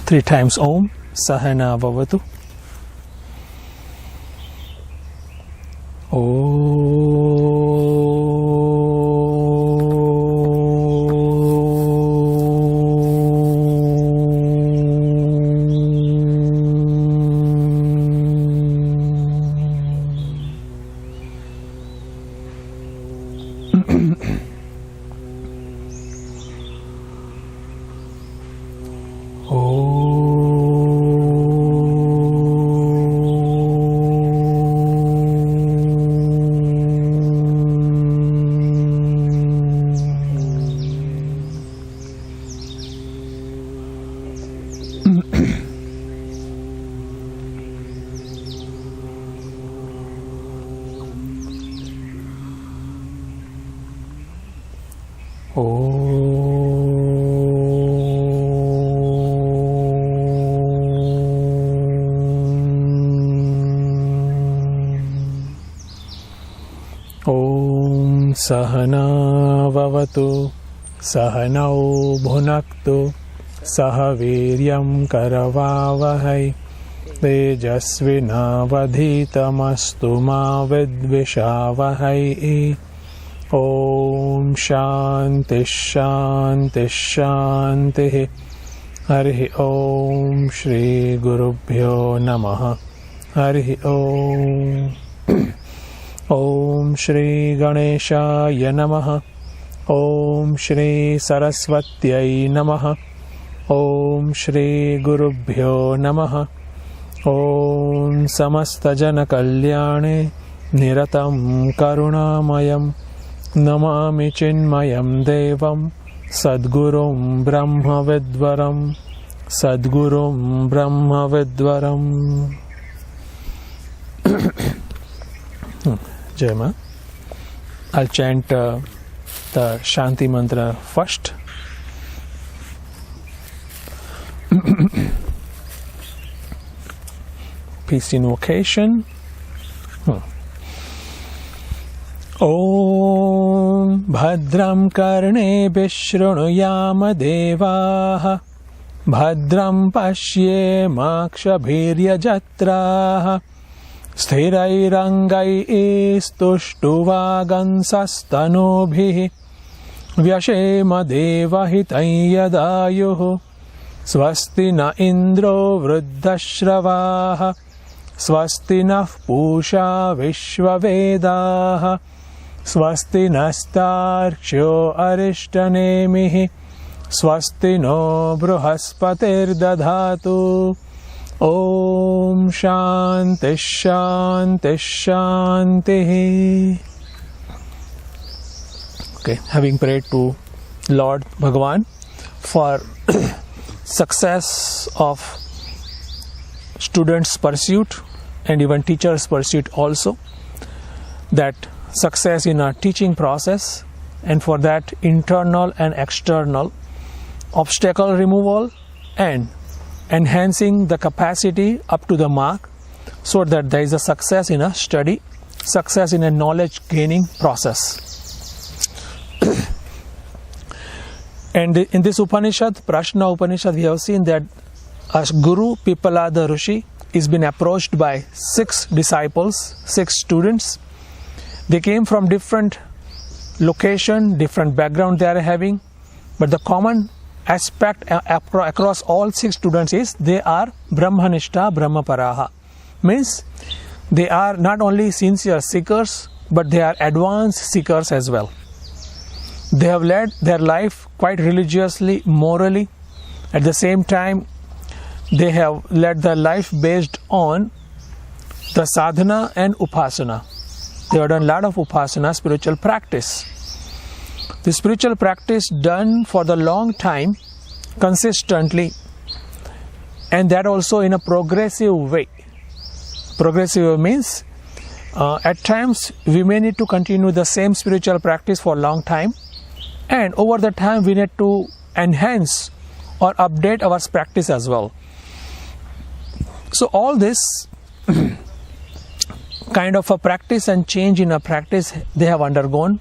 3 times Om. Sahana Bhavatu. Om Sahana Vavatu Sahanau Bhunaktu Sahaviryam Karavavahai Tejasvinavadhitamastu ma vidvishavahai. Om Shanti Shanti Shanti. Hari Om Shri Gurubhyo Namaha. Hari Om. Om Shri Ganeshaya Namaha. Om Shri Saraswatyai Namaha. Om Shri Gurubhyo Namaha. Om Samasta Jana Kalyane Niratam Karunamayam Namami Chinmayam Devam Sadgurum Brahma Vidvaram Sadgurum Brahma Vidvaram. Jai. I'll chant the Shanti mantra first. Peace invocation. Om Bhadram Karne Vishrunuyama Devaha Bhadram Pashye Makshabhirya Jatraha Sthirairangai istushtuvagansastanubhihi Vyashema devahitayadayuhu Swasti na indro vruddhashravaha Swasti na pusha vishvavedaha Swasti nastarksho arishtanemihi Swasti no bruhaspatir dadhatu. Om Shanti Shanti Shanti. Okay, having prayed to Lord Bhagavan for success of students' pursuit and even teachers' pursuit also, that success in our teaching process, and for that internal and external obstacle removal and enhancing the capacity up to the mark, so that there is a success in a study, success in a knowledge gaining process. And in this Upanishad, Prashna Upanishad, we have seen that as Guru Pipalada Rishi is been approached by 6 disciples, 6 students. They came from different location, different background they are having, but the common aspect across all 6 students is they are Brahmanishta Brahmaparaha. Means they are not only sincere seekers, but they are advanced seekers as well. They have led their life quite religiously, morally. At the same time, they have led their life based on the sadhana and upasana. They have done a lot of upasana, spiritual practice. The spiritual practice done for the long time, consistently, and that also in a progressive way. Progressive means at times we may need to continue the same spiritual practice for a long time, and over the time we need to enhance or update our practice as well. So all this kind of a practice and change in a practice they have undergone,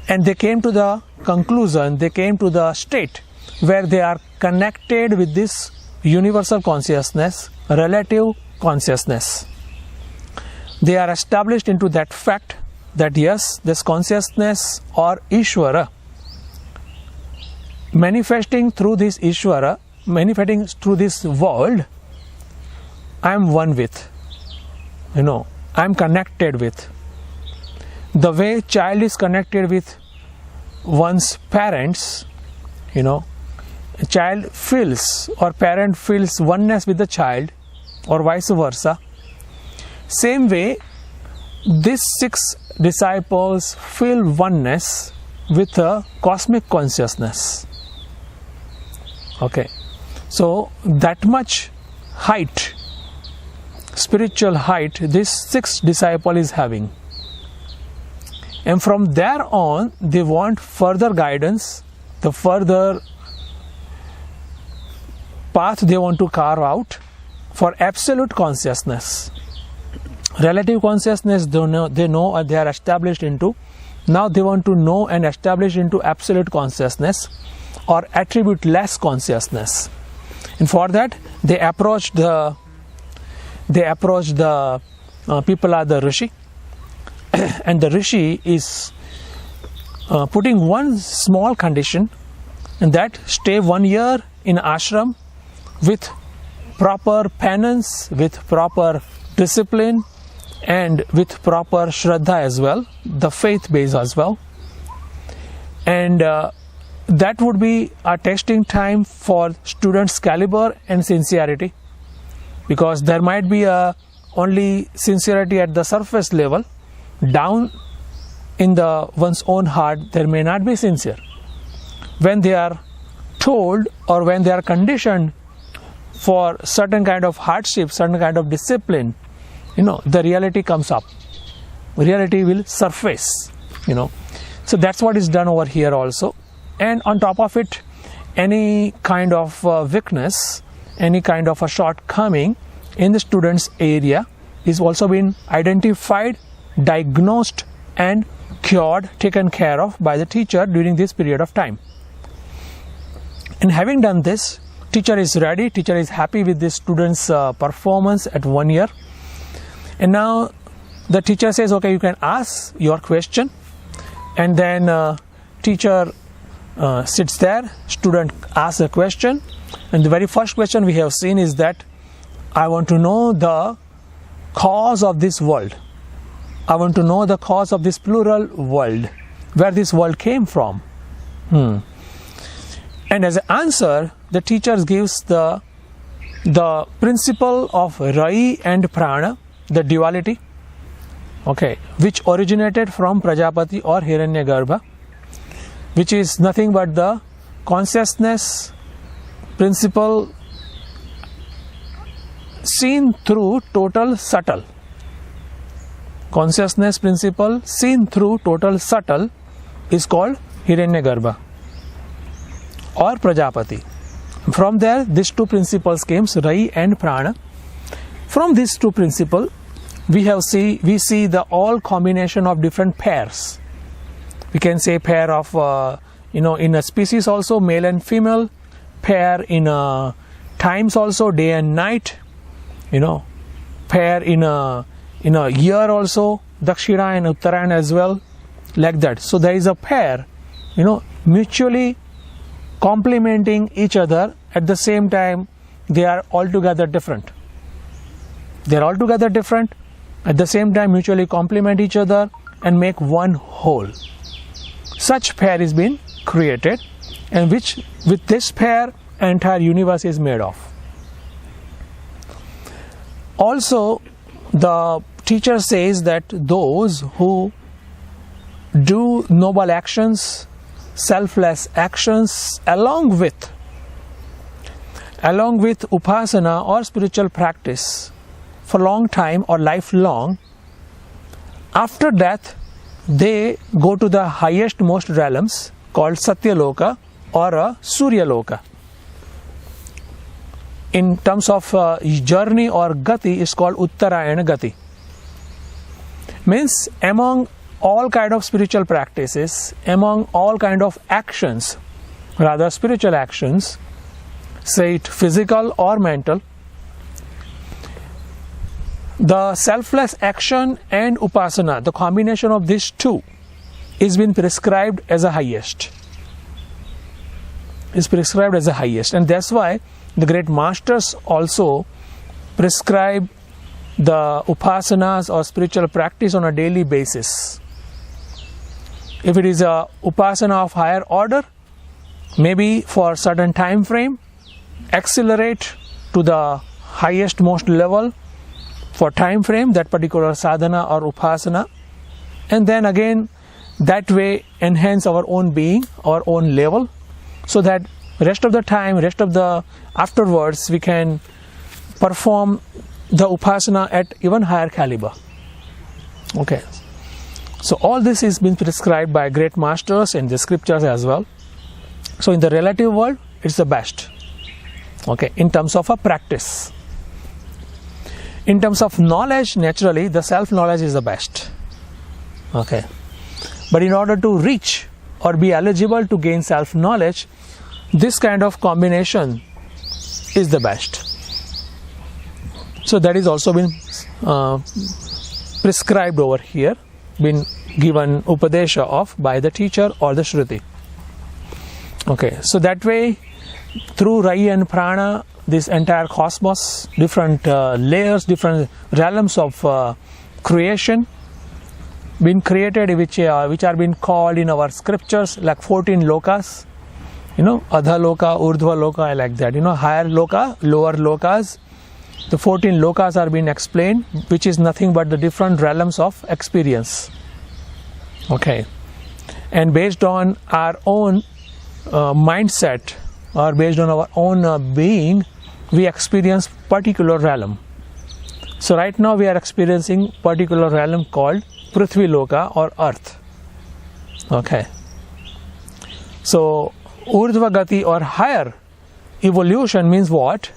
and they came to the conclusion, they came to the state where they are connected with this universal consciousness, relative consciousness. They are established into that fact that yes, this consciousness or Ishvara manifesting through this Ishvara, manifesting through this world, I am one with, I am connected with. The way child is connected with one's parents, a child feels or parent feels oneness with the child or vice versa. Same way, these 6 disciples feel oneness with the cosmic consciousness. Okay, so that much height, spiritual height, this 6 disciple is having. And from there on, they want further guidance, the further path they want to carve out for absolute consciousness. Relative consciousness, they know they are established into. Now they want to know and establish into absolute consciousness or attribute-less consciousness. And for that, they approach the Pipala, the Rishi. And the Rishi is putting one small condition, and that stay 1 year in ashram with proper penance, with proper discipline, and with proper Shraddha as well, the faith base as well. And that would be a testing time for students' caliber and sincerity, because there might be only sincerity at the surface level. Down in one's own heart, there may not be sincere. When they are told or when they are conditioned for certain kind of hardship, certain kind of discipline, the reality comes up. Reality will surface, So that's what is done over here also. And on top of it, any kind of weakness, any kind of a shortcoming in the student's area is also been identified, diagnosed and cured, taken care of by the teacher during this period of time. And having done this, teacher is ready, teacher is happy with this student's performance at 1 year. And now the teacher says, okay, you can ask your question. And then teacher sits there, student asks a question. And the very first question we have seen is that I want to know the cause of this world. I want to know the cause of this plural world, where this world came from. And as an answer, the teacher gives the principle of Rai and Prana, the duality, which originated from Prajapati or Hiranyagarbha, which is nothing but the consciousness principle seen through total subtle. Consciousness principle seen through total subtle is called Hiranyagarbha or Prajapati. From there, these 2 principles came, Rai and Prana. From these 2 principles, we see the all combination of different pairs. We can say pair of in a species also, male and female, pair in times also, day and night, pair in a year also, Dakshina and Uttarayan as well, like that. So there is a pair, mutually complementing each other. At the same time, they are altogether different. They are altogether different. At the same time, mutually complement each other and make one whole. Such pair is being created, and with this pair, entire universe is made of. Also, the teacher says that those who do noble actions, selfless actions, along with upasana or spiritual practice for long time or lifelong, after death they go to the highest most realms called Satyaloka or Surya Loka. In terms of journey or gati, is called Uttarayana Gati. Means among all kind of spiritual practices, among all kind of actions, rather spiritual actions, say it physical or mental, the selfless action and upasana, the combination of these two, is been prescribed as a highest. Is prescribed as a highest, and that's why the great masters also prescribe the upasanas or spiritual practice on a daily basis. If it is a upasana of higher order, maybe for a certain time frame, accelerate to the highest most level for time frame, that particular sadhana or upasana, and then again that way enhance our own being, our own level, so that rest of the time, rest of the afterwards, we can perform the upasana at even higher caliber. Okay, so all this is being prescribed by great masters in the scriptures as well. So in the relative world, it's the best. Okay, in terms of a practice. In terms of knowledge, naturally, the self-knowledge is the best. Okay, but in order to reach or be eligible to gain self-knowledge, this kind of combination is the best. So that is also been prescribed over here, been given upadesha of by the teacher or the Shruti. Okay, so that way, through Rai and Prana, this entire cosmos, different layers, different realms of creation been created, which are being called in our scriptures like 14 lokas. Adha loka, urdhva loka, like that. Higher loka, lower lokas. The 14 lokas are being explained, which is nothing but the different realms of experience. Okay, and based on our own mindset, or based on our own being, we experience particular realm. So right now we are experiencing particular realm called Prithvi Loka or Earth. Okay, so Urdhva Gati or higher evolution means what?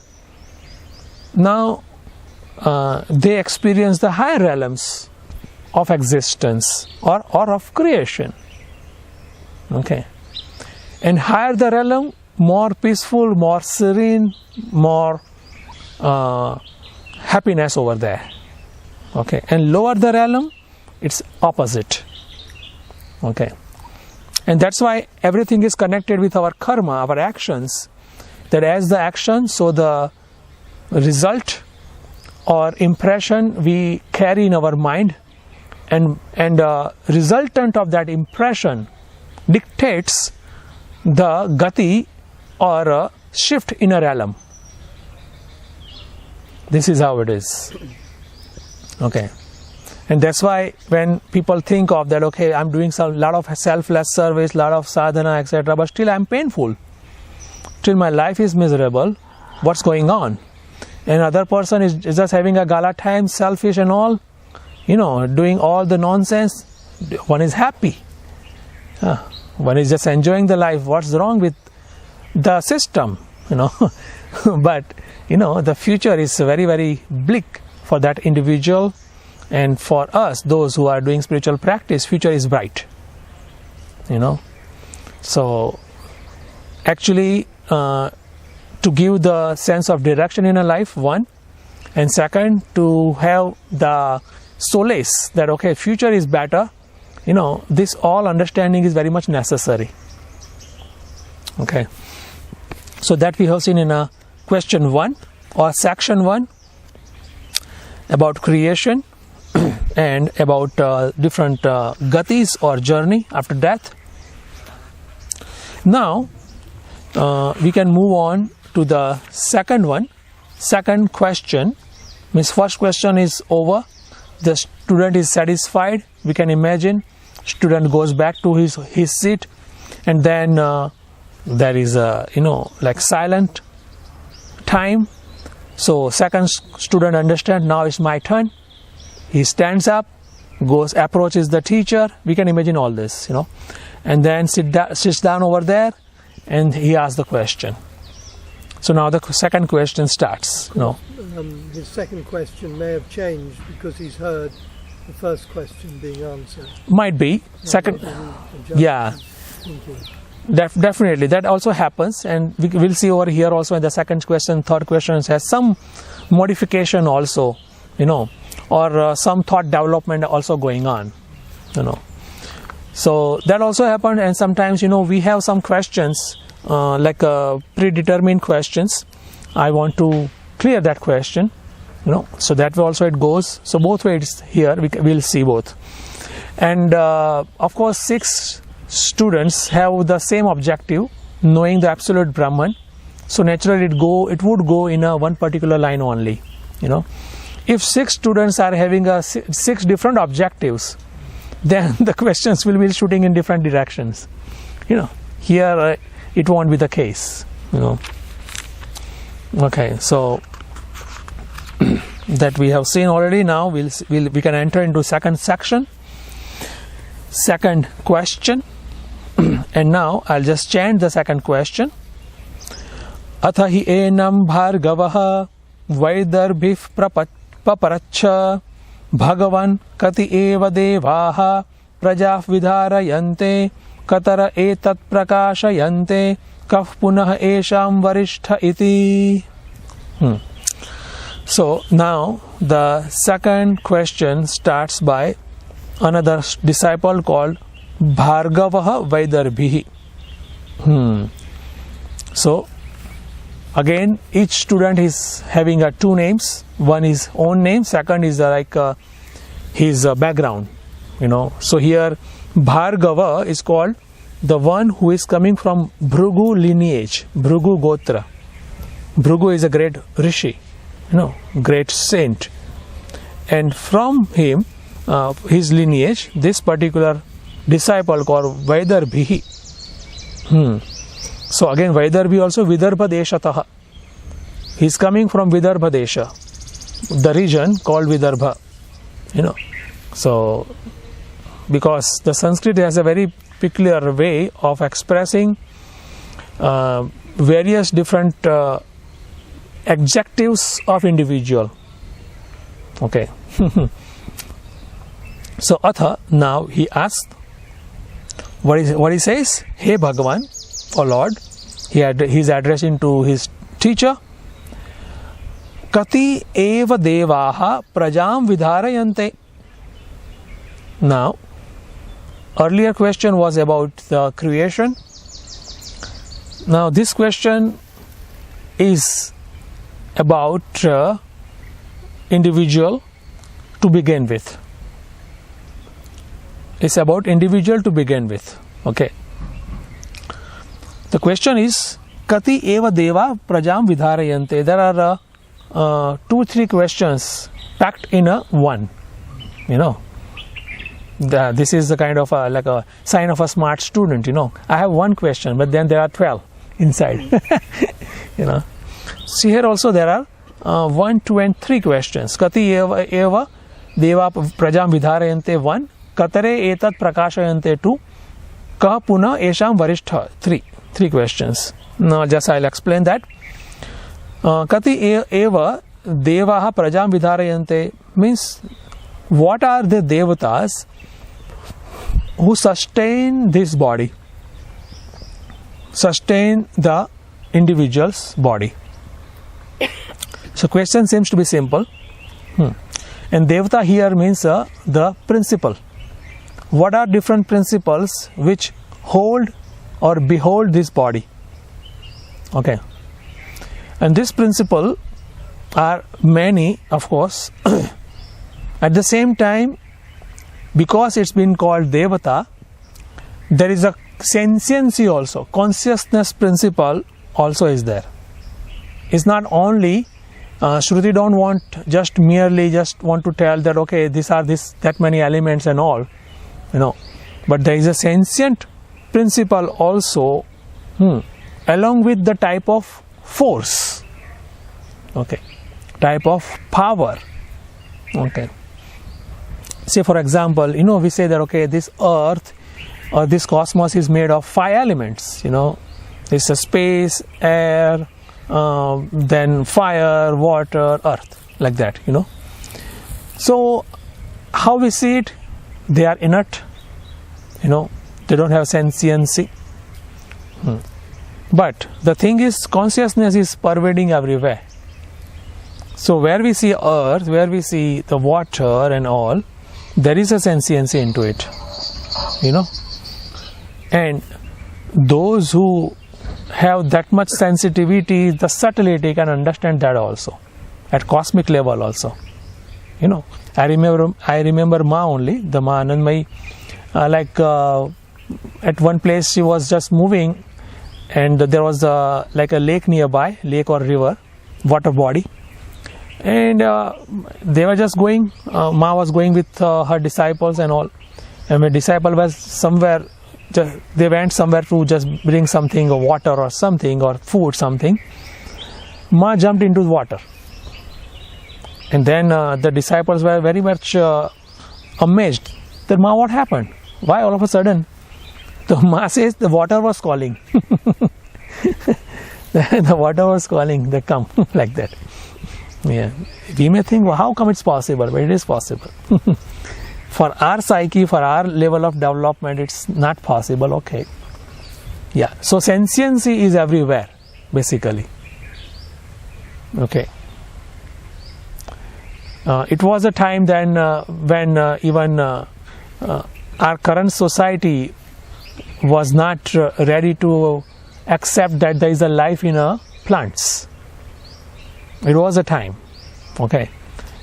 Now they experience the higher realms of existence or of creation. Okay, and higher the realm, more peaceful, more serene, more happiness over there. Okay, and lower the realm, it's opposite. Okay, and that's why everything is connected with our karma, our actions. That as the action, so the result or impression we carry in our mind, and resultant of that impression dictates the gati or a shift in a realm. This is how it is. Okay, and that's why when people think of that, okay, I'm doing a lot of selfless service, lot of sadhana, etc., but still I'm painful, still my life is miserable, what's going on? Another person is just having a gala time, selfish and all, doing all the nonsense. One is happy, one is just enjoying the life. What's wrong with the system? But the future is very, very bleak for that individual, and for us, those who are doing spiritual practice, future is bright. So actually, to give the sense of direction in a life, one, and second, to have the solace that okay, future is better. This all understanding is very much necessary. Okay, so that we have seen in a question 1 or section 1 about creation and about different gatis or journey after death. Now we can move on to the second one. Second question means first question is over, the student is satisfied. We can imagine student goes back to his seat, and then there is a like silent time. So second student understand, now it's my turn. He stands up, goes, approaches the teacher. We can imagine all this, and then sits down over there, and he asks the question. So now the second question starts. His second question may have changed because he's heard the first question being answered. Might be. Second, yeah. Definitely, that also happens, and we will see over here also in the second question, third question has some modification also, or some thought development also going on, So that also happened, and sometimes we have some questions like predetermined questions. I want to clear that question, so that way also it goes. So both ways here we'll see both, and of course 6 students have the same objective, knowing the absolute Brahman. So naturally it would go in one particular line only. If 6 students are having 6 different objectives, then the questions will be shooting in different directions. Here it won't be the case. Okay, so that we have seen already. Now we can enter into second section, second question. And now I'll just chant the second question. Atha hi enam bhargavah vaidarbhif paparachha bhagavan kati eva devaha prajah vidharayante katara etat prakashayante kaf punah esham varishtha iti. So now the second question starts by another disciple called Bhargavah Vaidarbhihi. So again, each student is having 2 names. One is own name, second is his background. So here Bhargava is called the one who is coming from Bhrigu lineage, Bhrigu Gotra. Bhrigu is a great rishi, great saint, and from him, his lineage, this particular disciple called Vaidarbhihi. So again, Vaidarbhi also Vidarbha Deshatah. He is coming from Vidarbha Desha, the region called Vidarbha. So because the Sanskrit has a very peculiar way of expressing various different adjectives of individual. Okay. So Atha, now he asks, what he says, Hey Bhagavan, or Lord, he is addressing to his teacher. Kati eva devaha prajam vidharayante. Now, earlier question was about the creation. Now this question is about individual to begin with. It's about individual to begin with. Okay. The question is, Kati eva deva prajam vidharayante. There are 2-3 questions packed in one. This is the kind of like a sign of a smart student. I have one question, but then there are 12 inside. See, here also there are 1, 2, and 3 questions. Kati eva deva prajam vidharayante 1. Katare etat prakashayante 2. Kah puna esham varishtha 3 questions. Now just I'll explain that. Kati eva devaha prajam vidharayante means what are the devatas who sustain this body, sustain the individual's body. So question seems to be simple. And devata here means the principle. What are different principles which hold or behold this body? Okay. And this principle are many, of course. At the same time, because it's been called devata, there is a sentiency also, consciousness principle also is there. It's not only Shruti don't want just want to tell that okay, these are that many elements and all, but there is a sentient principle also, along with the type of force, okay, type of power, okay. Say for example, we say that okay, this earth or this cosmos is made of 5 elements. It's a space, air, then fire, water, earth, like that. So how we see it? They are inert. They don't have sentiency. But the thing is, consciousness is pervading everywhere. So where we see earth, where we see the water and all, there is a sentiency into it, and those who have that much sensitivity, the subtlety, can understand that also at cosmic level also. I remember Ma only, the Ma Anandamayi, at one place she was just moving, and there was a lake nearby, lake or river, water body, and they were just going. Ma was going with her disciples and all, and my disciple was somewhere. They went somewhere to just bring something, or water or something, or food, something. Ma jumped into the water, and then the disciples were very much amazed that, Ma, what happened? Why all of a sudden? The Ma says the water was calling. The water was calling, they come, like that. Yeah, we may think, well, how come it's possible? But it is possible. For our psyche, for our level of development, it's not possible. Okay. Yeah. So sentiency is everywhere, basically. Okay. It was a time then when even our current society was not ready to accept that there is a life in plants. It was a time. Okay.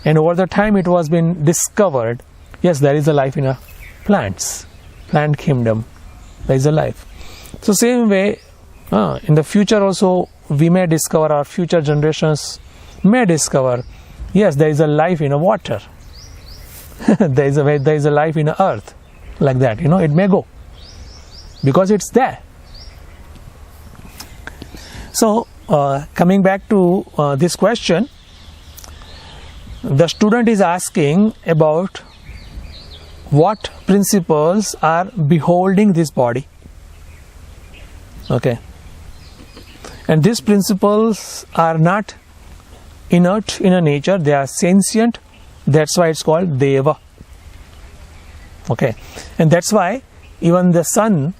And over the time it was been discovered, yes, there is a life in plants, plant kingdom. There is a life. So same way, in the future also we may discover, our future generations may discover, yes, there is a life in water. there is a life in earth, like that. It may go because it's there. So coming back to this question, the student is asking about what principles are beholding this body. Okay. And these principles are not inert in a nature, they are sentient. That's why it's called Deva. Okay. And that's why even the sun,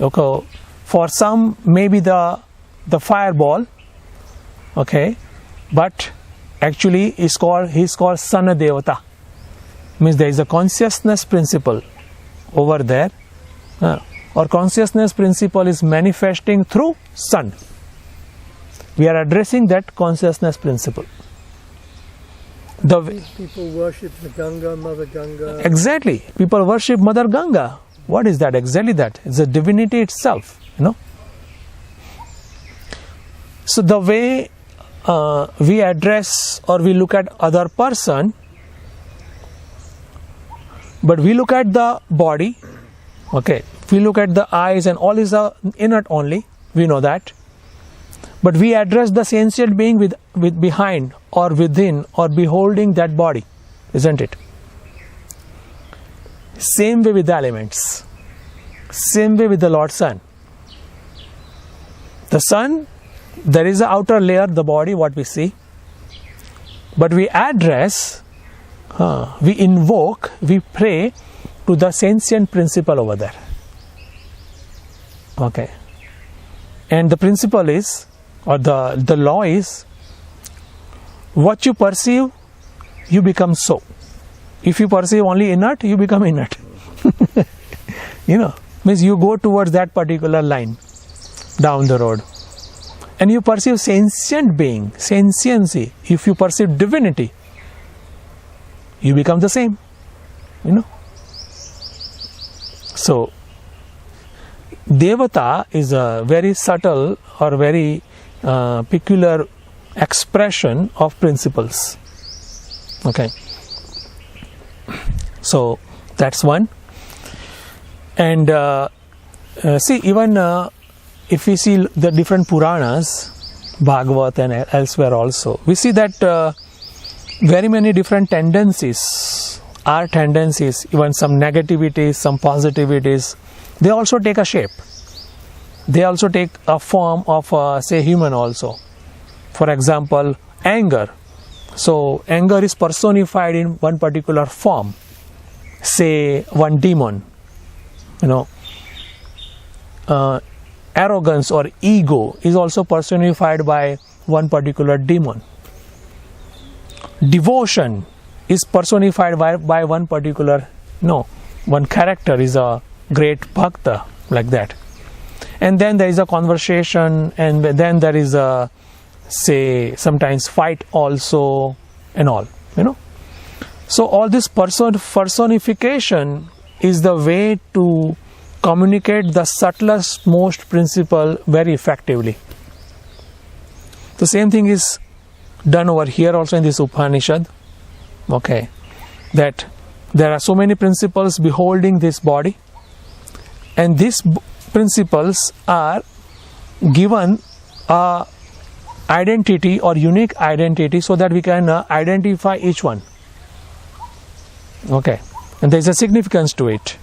okay, for some maybe the fireball, okay, but actually he's called Sana Devata. Means there is a consciousness principle over there, or consciousness principle is manifesting through sun. We are addressing that consciousness principle. People worship the Ganga, Mother Ganga. Exactly. People worship Mother Ganga. What is that? Exactly that. It's a divinity itself. So the way we address or we look at other person, but we look at the body, okay, we look at the eyes and all is inert only, we know that. But we address the sentient being with behind or within or beholding that body, isn't it? Same way with the elements. Same way with the Lord Sun. The sun, there is an outer layer, the body, what we see. But we address, we invoke, we pray to the sentient principle over there. Okay. And the principle is, or the law is, what you perceive, you become so. If you perceive only inert, you become inert. Means you go towards that particular line down the road. And you perceive sentient being, sentiency. If you perceive divinity, you become the same. So, Devata is a very subtle or very peculiar expression of principles. Okay. So, that's one. And see, even if we see the different Puranas, Bhagavat and elsewhere also, we see that very many different tendencies, our tendencies, even some negativities, some positivities, they also take a shape. They also take a form of, say, human also. For example, anger. So, anger is personified in one particular form. Say, one demon. arrogance or ego is also personified by one particular demon. Devotion is personified by one particular, one character is a great bhakta, like that. And then there is a conversation, and then there is a, say, sometimes fight also, and all, So all this personification is the way to communicate the subtlest, most principle very effectively. The same thing is done over here also in this Upanishad. Okay, that there are so many principles beholding this body, and these principles are given a identity or unique identity so that we can identify each one. Okay, and there is a significance to it.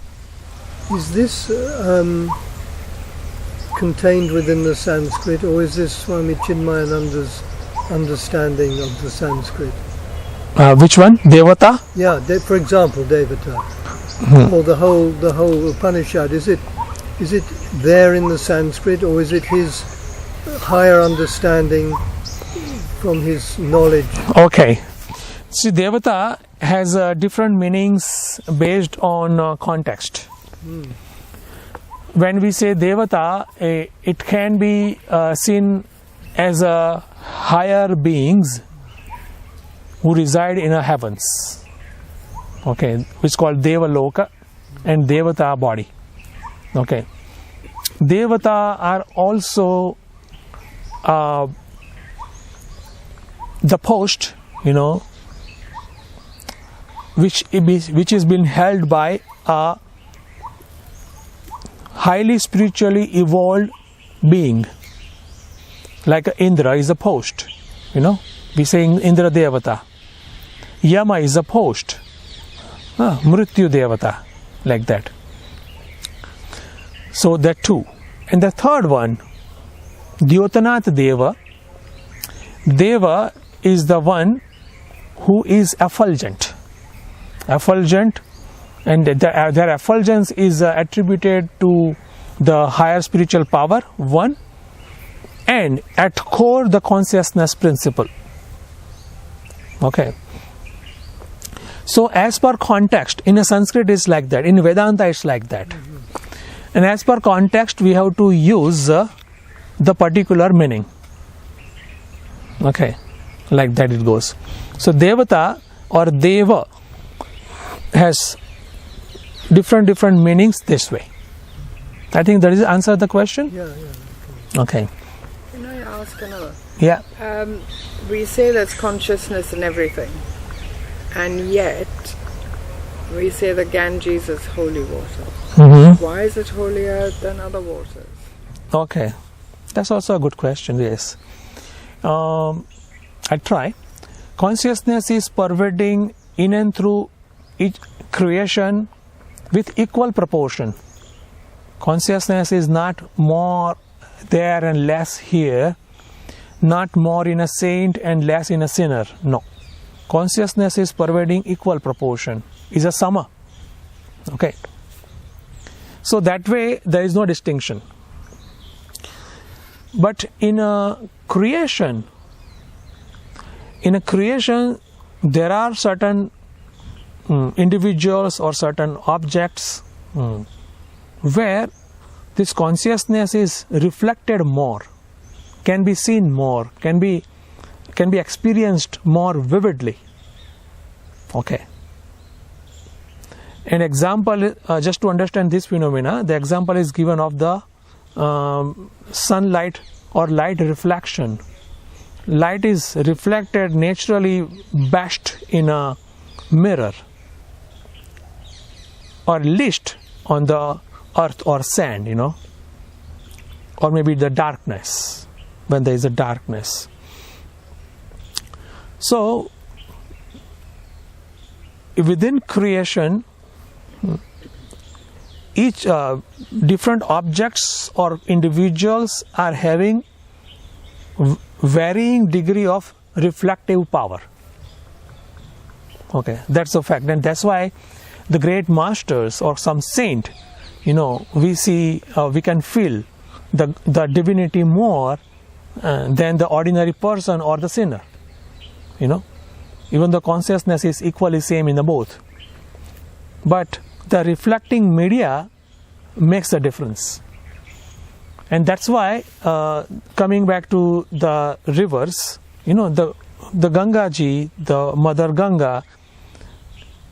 Is this contained within the Sanskrit, or is this Swami Chinmayananda's understanding of the Sanskrit? Which one? Devata? Yeah, for example, Devata, or the whole Upanishad. Is it there in the Sanskrit, or is it his higher understanding from his knowledge? Okay. See, Devata has different meanings based on context. When we say Devata, it can be seen as higher beings who reside in the heavens. Okay, which is called Devaloka and Devata body. Okay, Devata are also the post, which is being held by a highly spiritually evolved being, like Indra is a post. We say Indra Devata. Yama is a post. Mrityu Devata, like that. So that two. And the third one, Dyotanath Deva. Deva is the one who is effulgent. Effulgent, and their effulgence is attributed to the higher spiritual power, one, and at core the consciousness principle. Okay. So as per context, in a Sanskrit it's like that, in Vedanta it's like that. And as per context we have to use the particular meaning. Okay, like that it goes. So Devata or Deva has different meanings this way. I think that is answer the question? Yeah. Okay. Can I ask another? Yeah. We say there's consciousness in everything, and yet we say the Ganges is holy water. Mm-hmm. Why is it holier than other waters? Okay, that's also a good question. Yes, I try. Consciousness is pervading in and through each creation with equal proportion. Consciousness is not more there and less here, not more in a saint and less in a sinner. No, consciousness is pervading equal proportion, is a sama. Okay, so that way there is no distinction. But in a creation there are certain individuals or certain objects where this consciousness is reflected more, can be seen more, can be experienced more vividly. Okay. An example, just to understand this phenomena, the example is given of the sunlight or light reflection. Light is reflected naturally best in a mirror or least on the earth or sand, or maybe the darkness, when there is a darkness. So within creation, each different objects or individuals are having varying degree of reflective power. Okay, that's a fact, and that's why the great masters or some saint, we see, we can feel the divinity more than the ordinary person or the sinner. Even the consciousness is equally same in the both. But the reflecting media makes a difference. And that's why, coming back to the rivers, the Ganga Ji, the Mother Ganga,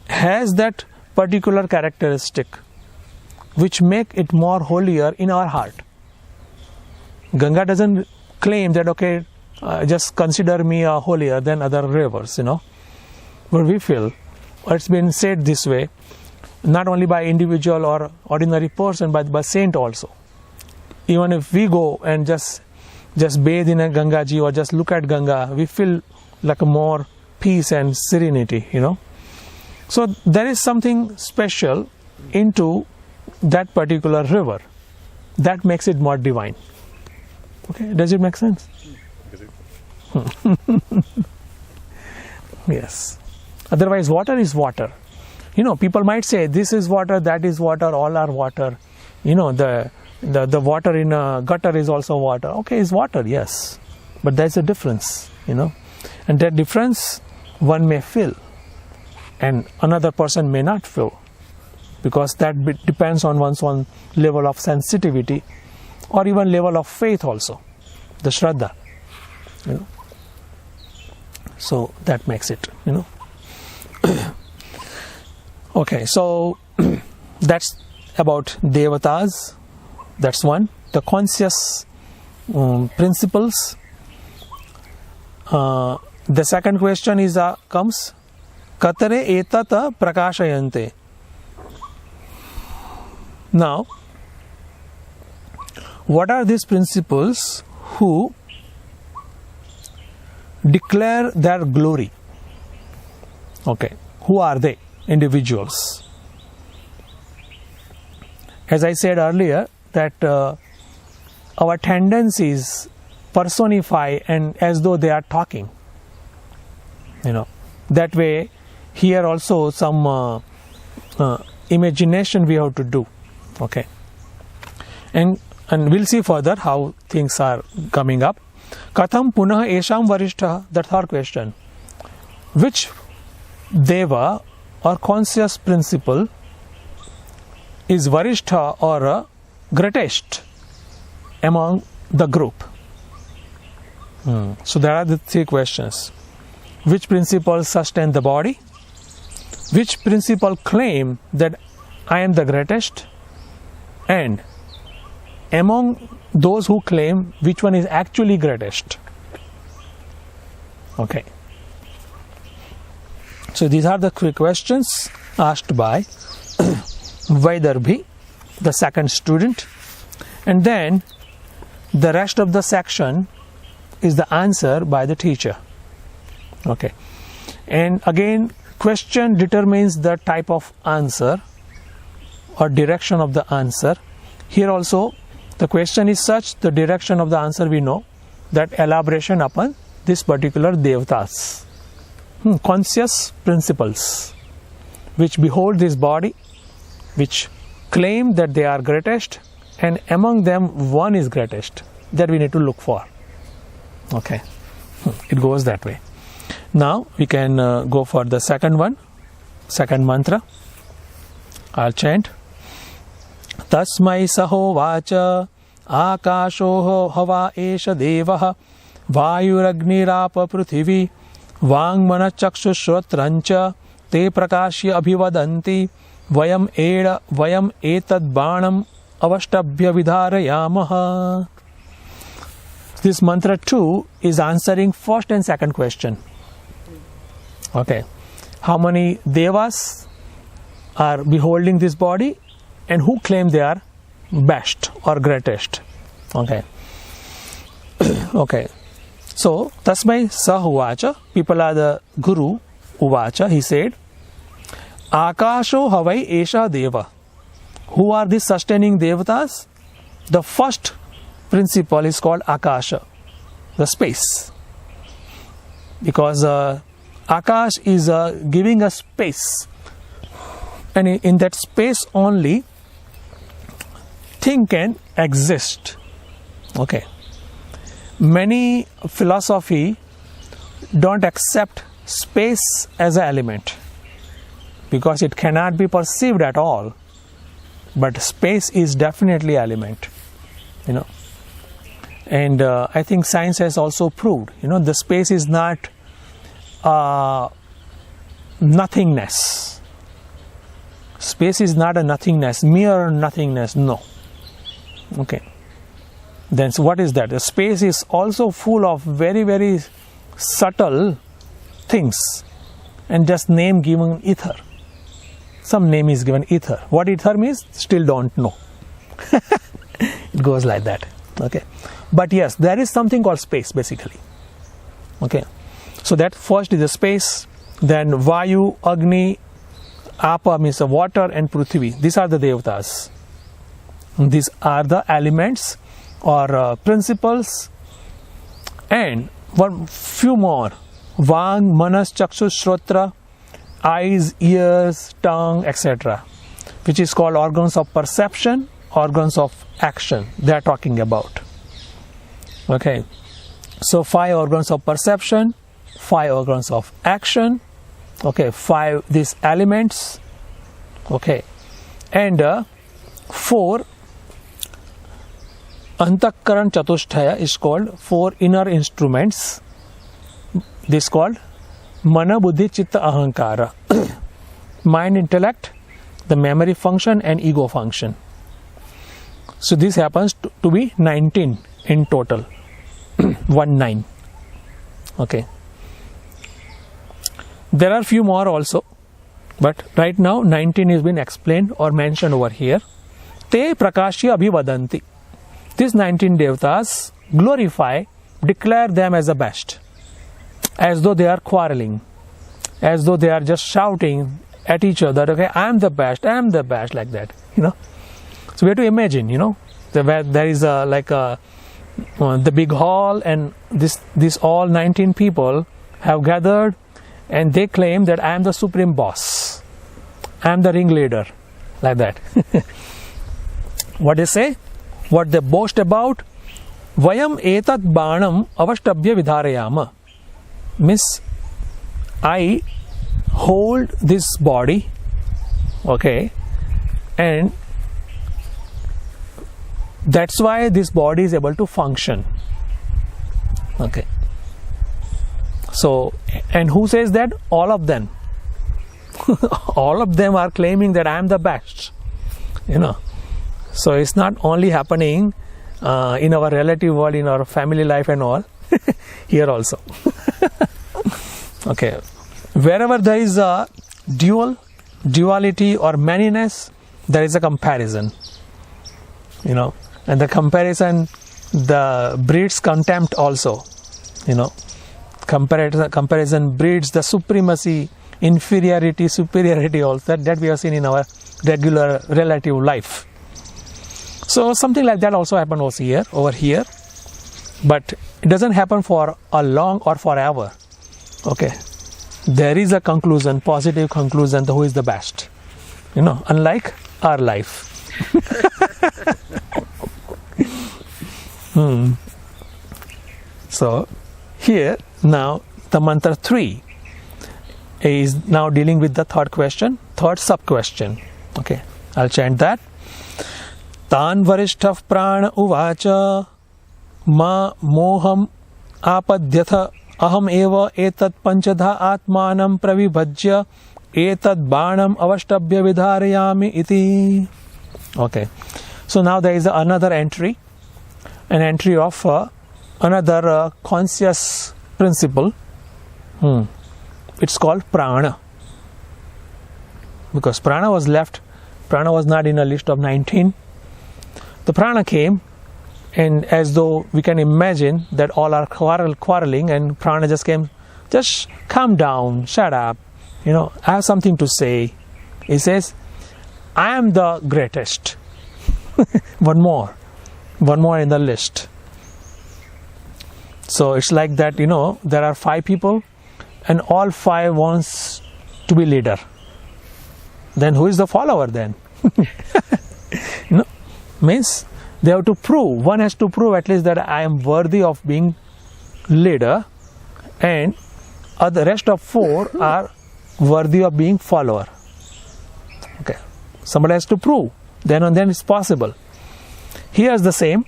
has that particular characteristic which make it more holier in our heart. Ganga doesn't claim that, okay, just consider me holier than other rivers, But we feel, it's been said this way, not only by individual or ordinary person, but by saint also. Even if we go and just bathe in a Ganga Ji or just look at Ganga, we feel like a more peace and serenity, So there is something special into that particular river that makes it more divine. Okay, does it make sense? Yes. Otherwise, water is water. People might say, this is water, that is water, all are water. The water in a gutter is also water. Okay, it's water, yes. But there's a difference, And that difference one may feel and another person may not feel, because that depends on one's own level of sensitivity or even level of faith also, the Shraddha. So that makes it, Okay, so that's about Devatas. That's one. The conscious principles. The second question is comes, Katare etata prakashayante. Now, what are these principles who declare their glory? Okay, who are they? Individuals. As I said earlier, that our tendencies personify and as though they are talking. That way, here also some imagination we have to do. Okay. And we'll see further how things are coming up. Katham punah esham varishtha, the third question. Which deva or conscious principle is varishtha or greatest among the group? So there are the three questions. Which principle sustain the body? Which principle claim that I am the greatest? And among those who claim, which one is actually greatest? Okay. So these are the quick questions asked by Vaidarbhi, the second student. And then the rest of the section is the answer by the teacher. Okay. And again, question determines the type of answer or direction of the answer. Here also, the question is such, the direction of the answer we know, that elaboration upon this particular devatas. Conscious principles which behold this body, which claim that they are greatest, and among them one is greatest, that we need to look for. Okay, it goes that way. Now we can go for the second one, second mantra. I'll chant. Tasmai saho vacha akasho hava esha devah vayuragnirapa pruthivi Vangmana chakshu shrotrancha te prakashya abhivadanti vayam etad banam avashtabhya vidharayamaha. This mantra 2 is answering first and second question. Okay. How many devas are beholding this body and who claim they are best or greatest? Okay. Okay. So, Tasmai Sah Uvacha, people are the Guru Uvacha, he said, Akasho Havai Esha Deva. Who are these sustaining devatas? The first principle is called Akasha, the space. Because Akash is giving us space. And in that space only, thing can exist. Okay. Many philosophy don't accept space as an element because it cannot be perceived at all. But space is definitely element, And I think science has also proved, the space is not nothingness. Space is not a nothingness, mere nothingness, no. Okay. Then so what is that? The space is also full of very, very subtle things, and just name given ether. Some name is given ether. What ether means, still don't know. It goes like that. Okay. But yes, there is something called space basically. Okay. So that first is the space, then Vayu, Agni, Apa means the water, and Prithvi. These are the Devatas. These are the elements or principles, and one few more: Vang, Manas, Chakshu, Shrotra, eyes, ears, tongue, etc., which is called organs of perception, organs of action. They are talking about. Okay, so 5 organs of perception, 5 organs of action. Okay, 5 these elements. Okay, and 4 Antakaran Chatushtaya is called 4 inner instruments. This is called Mana, Buddhi, Chitta, Ahankara. Mind, intellect, the memory function, and ego function. So this happens to be 19 in total. 19. Okay. There are few more also, but right now 19 has been explained or mentioned over here. Te prakashya abhivadanti. These 19 devatas glorify, declare them as the best, as though they are quarreling, as though they are just shouting at each other, okay, I am the best, like that, So we have to imagine, there is the big hall, and this all 19 people have gathered, and they claim that I am the supreme boss, I am the ringleader, like that. What they say? What they boast about? Vayam etat banam avashtabhya vidharayama. Means I hold this body, okay, and that's why this body is able to function. Okay. So, and who says that? All of them. All of them are claiming that I am the best. So it's not only happening in our relative world, in our family life and all, here also. Okay. Wherever there is a duality or manyness, there is a comparison. And the comparison, the breeds contempt also. Comparison breeds the supremacy, inferiority, superiority also that we have seen in our regular relative life. So something like that also happened over here, but it doesn't happen for a long or forever. Okay, there is a conclusion, positive conclusion, who is the best. Unlike our life. So here now the mantra 3 is now dealing with the third sub question. Okay, I'll chant that. Tan varishtha prana uvacha ma moham apadyatha aham eva etat panchadha atmanam pravibhajya etat banam avashtabhya vidharayami iti. Okay, so now there is another entry, an entry of another conscious principle. It's called prana, because prana was not in a list of 19. The prana came, and as though we can imagine that all are quarreling, and prana just came, just calm down, shut up, I have something to say. He says, I am the greatest. One more in the list. So it's like that, there are 5 people, and all 5 wants to be leader. Then who is the follower then? Means They have to prove, one has to prove at least that I am worthy of being leader, and the rest of 4 are worthy of being follower. Okay, somebody has to prove, then and then it's possible. Here is the same.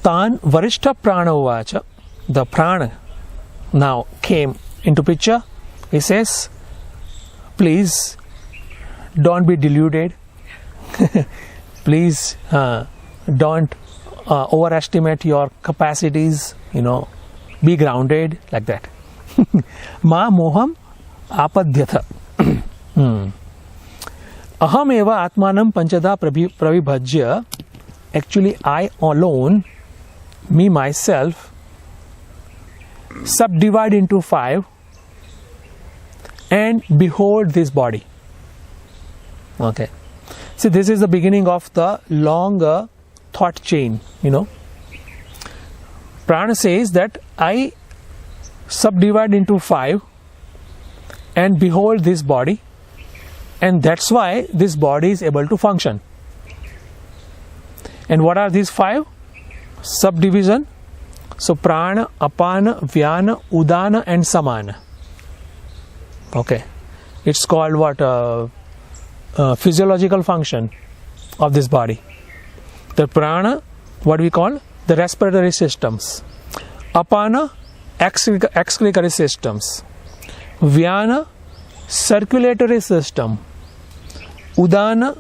Tan Varishta Prana Uvacha, the prana now came into picture. He says, please don't be deluded. Please don't overestimate your capacities, be grounded, like that. Ma moham apadhyatha. Aham eva atmanam panchada pravibhajya. Actually, I alone, me myself, subdivide into 5 and behold this body. Okay. See, this is the beginning of the longer thought chain, Prana says that I subdivide into 5 and behold this body, and that's why this body is able to function. And what are these 5? Subdivision. So prana, apana, vyana, udana and samana. Okay. It's called what? Physiological function of this body. The prana, what we call the respiratory systems. Apana, excretory systems. Vyana, circulatory system. Udana,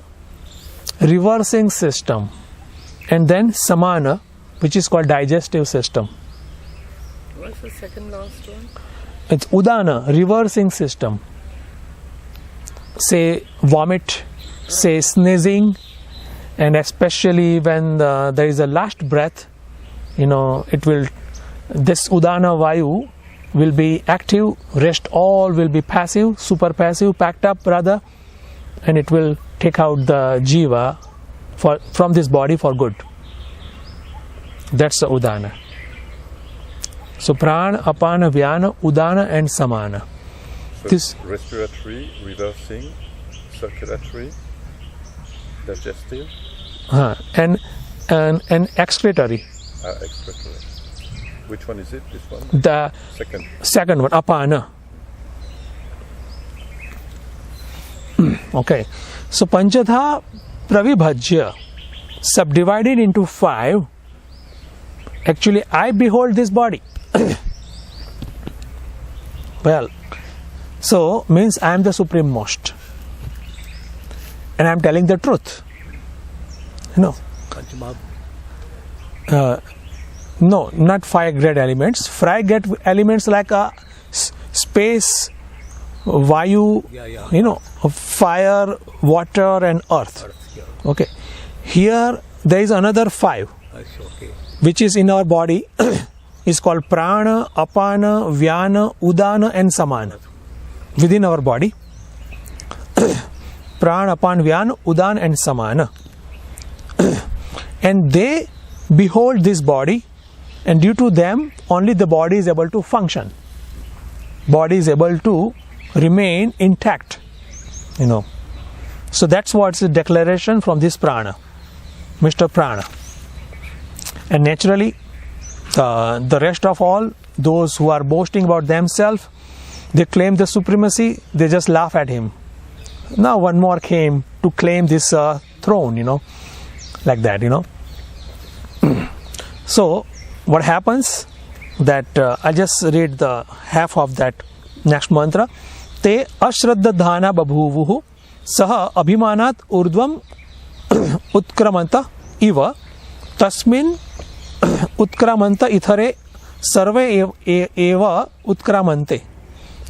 reversing system. And then samana, which is called digestive system. What's the second last one? It's udana, reversing system. Say vomit, say sneezing, and especially when there is a last breath, this udana vayu will be active, rest all will be passive, super passive, packed up rather, and it will take out the jiva from this body for good. That's the udana. So prana, apana, vyana, udana and samana. So this respiratory, reversing, circulatory, digestive, and excretory. Excretory. Which one is it? This one? The second one, apana. Okay. So panchadha pravibhajya, subdivided into 5. Actually, I behold this body. Well, so means I am the supreme most, and I am telling the truth. No, not 5 great elements. 5 great elements like a space, vayu, fire, water, and earth. Okay. Here there is another 5, which is in our body. Is called prana, apana, vyana, udana, and samana. Within our body, prana, apana, vyana, udana, and samana. And they behold this body, and due to them, only the body is able to function. Body is able to remain intact. So that's what's the declaration from this prana, Mr. Prana. And naturally, the rest of all, those who are boasting about themselves, they claim the supremacy, they just laugh at him. Now one more came to claim this throne, like that, So what happens that I'll just read the half of that next mantra. Te ashraddha dhana babhuvuhu saha abhimanat urdvam utkramanta iva tasmin utkramanta ithare sarve eva utkramante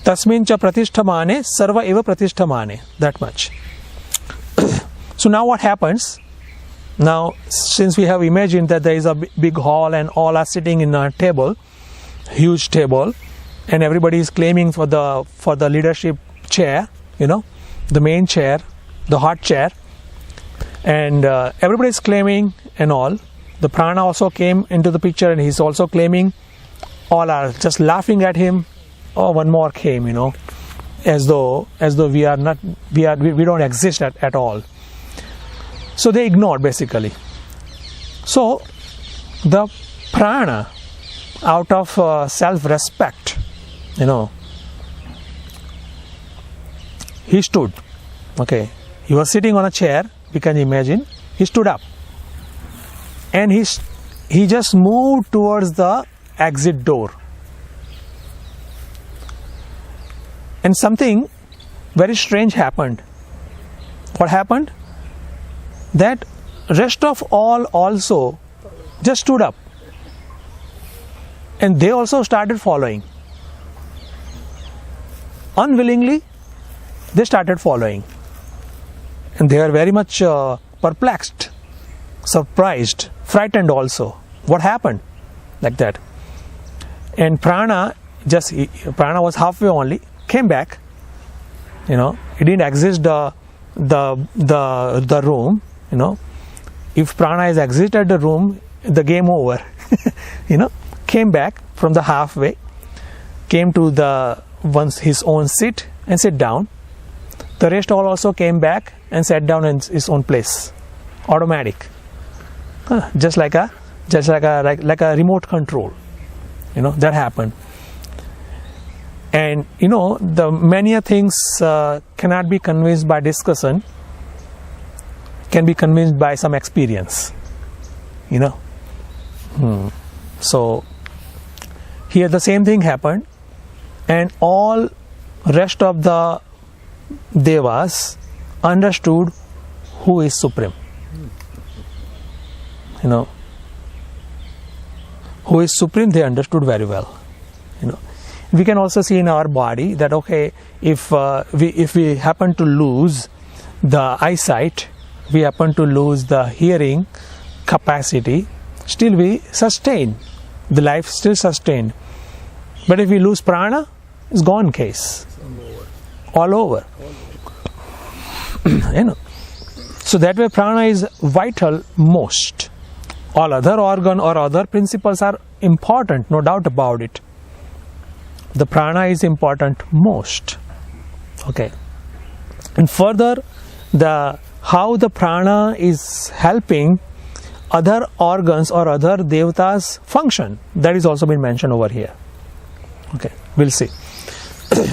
tasmin cha pratishtamane sarva eva pratishtamane. That much. So now what happens? Now, since we have imagined that there is a big hall and all are sitting in a table, huge table, and everybody is claiming for the leadership chair, the main chair, the hot chair, and everybody is claiming and all. The prana also came into the picture, and he's also claiming. All are just laughing at him. Oh, one more came, as though we don't exist at all. So they ignored basically. So the prana, out of self-respect, he stood. Okay, he was sitting on a chair. We can imagine. He stood up, and he just moved towards the exit door. And something very strange happened. What happened? That rest of all also just stood up, and they also started following. Unwillingly, they started following, and they were very much perplexed, surprised, frightened also. What happened? Like that. And prana was halfway only, came back. He didn't exit the room. If prana has exited the room, the game over. Came back from the halfway, came to his own seat and sit down. The rest all also came back and sat down in his own place. Automatic. Just like a remote control. That happened. And the many things cannot be convinced by discussion, can be convinced by some experience. So here the same thing happened, and all rest of the devas understood who is supreme. Who is supreme, they understood very well. We can also see in our body that if we happen to lose the eyesight, we happen to lose the hearing capacity, still we sustain. The life still sustained. But if we lose prana, it's gone case. All over. So that way prana is vital most. All other organ or other principles are important, no doubt about it. The prana is important most. Okay. And further, how the prana is helping other organs or other devatas function, that is also been mentioned over here. Okay, we'll see.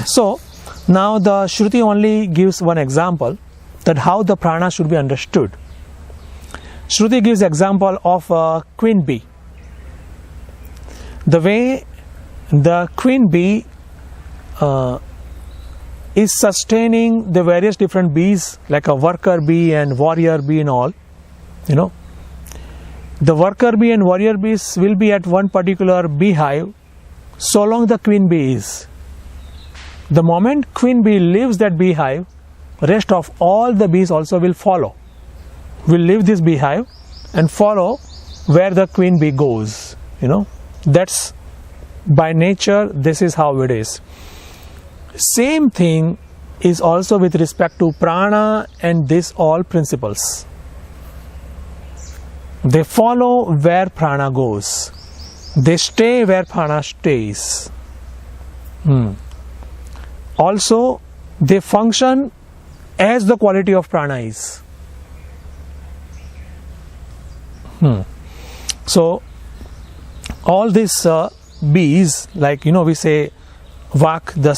So now the Shruti only gives one example that how the prana should be understood. Shruti gives example of a queen bee. The way the queen bee is sustaining the various different bees, like a worker bee and warrior bee and all. The worker bee and warrior bees will be at one particular beehive so long the queen bee is. The moment queen bee leaves that beehive, rest of all the bees also will follow. Will leave this beehive and follow where the queen bee goes. That's by nature, this is how it is. Same thing is also with respect to prana and these all principles. They follow where prana goes. They stay where prana stays. Also, they function as the quality of prana is. So, all these bees, like we say, vak, the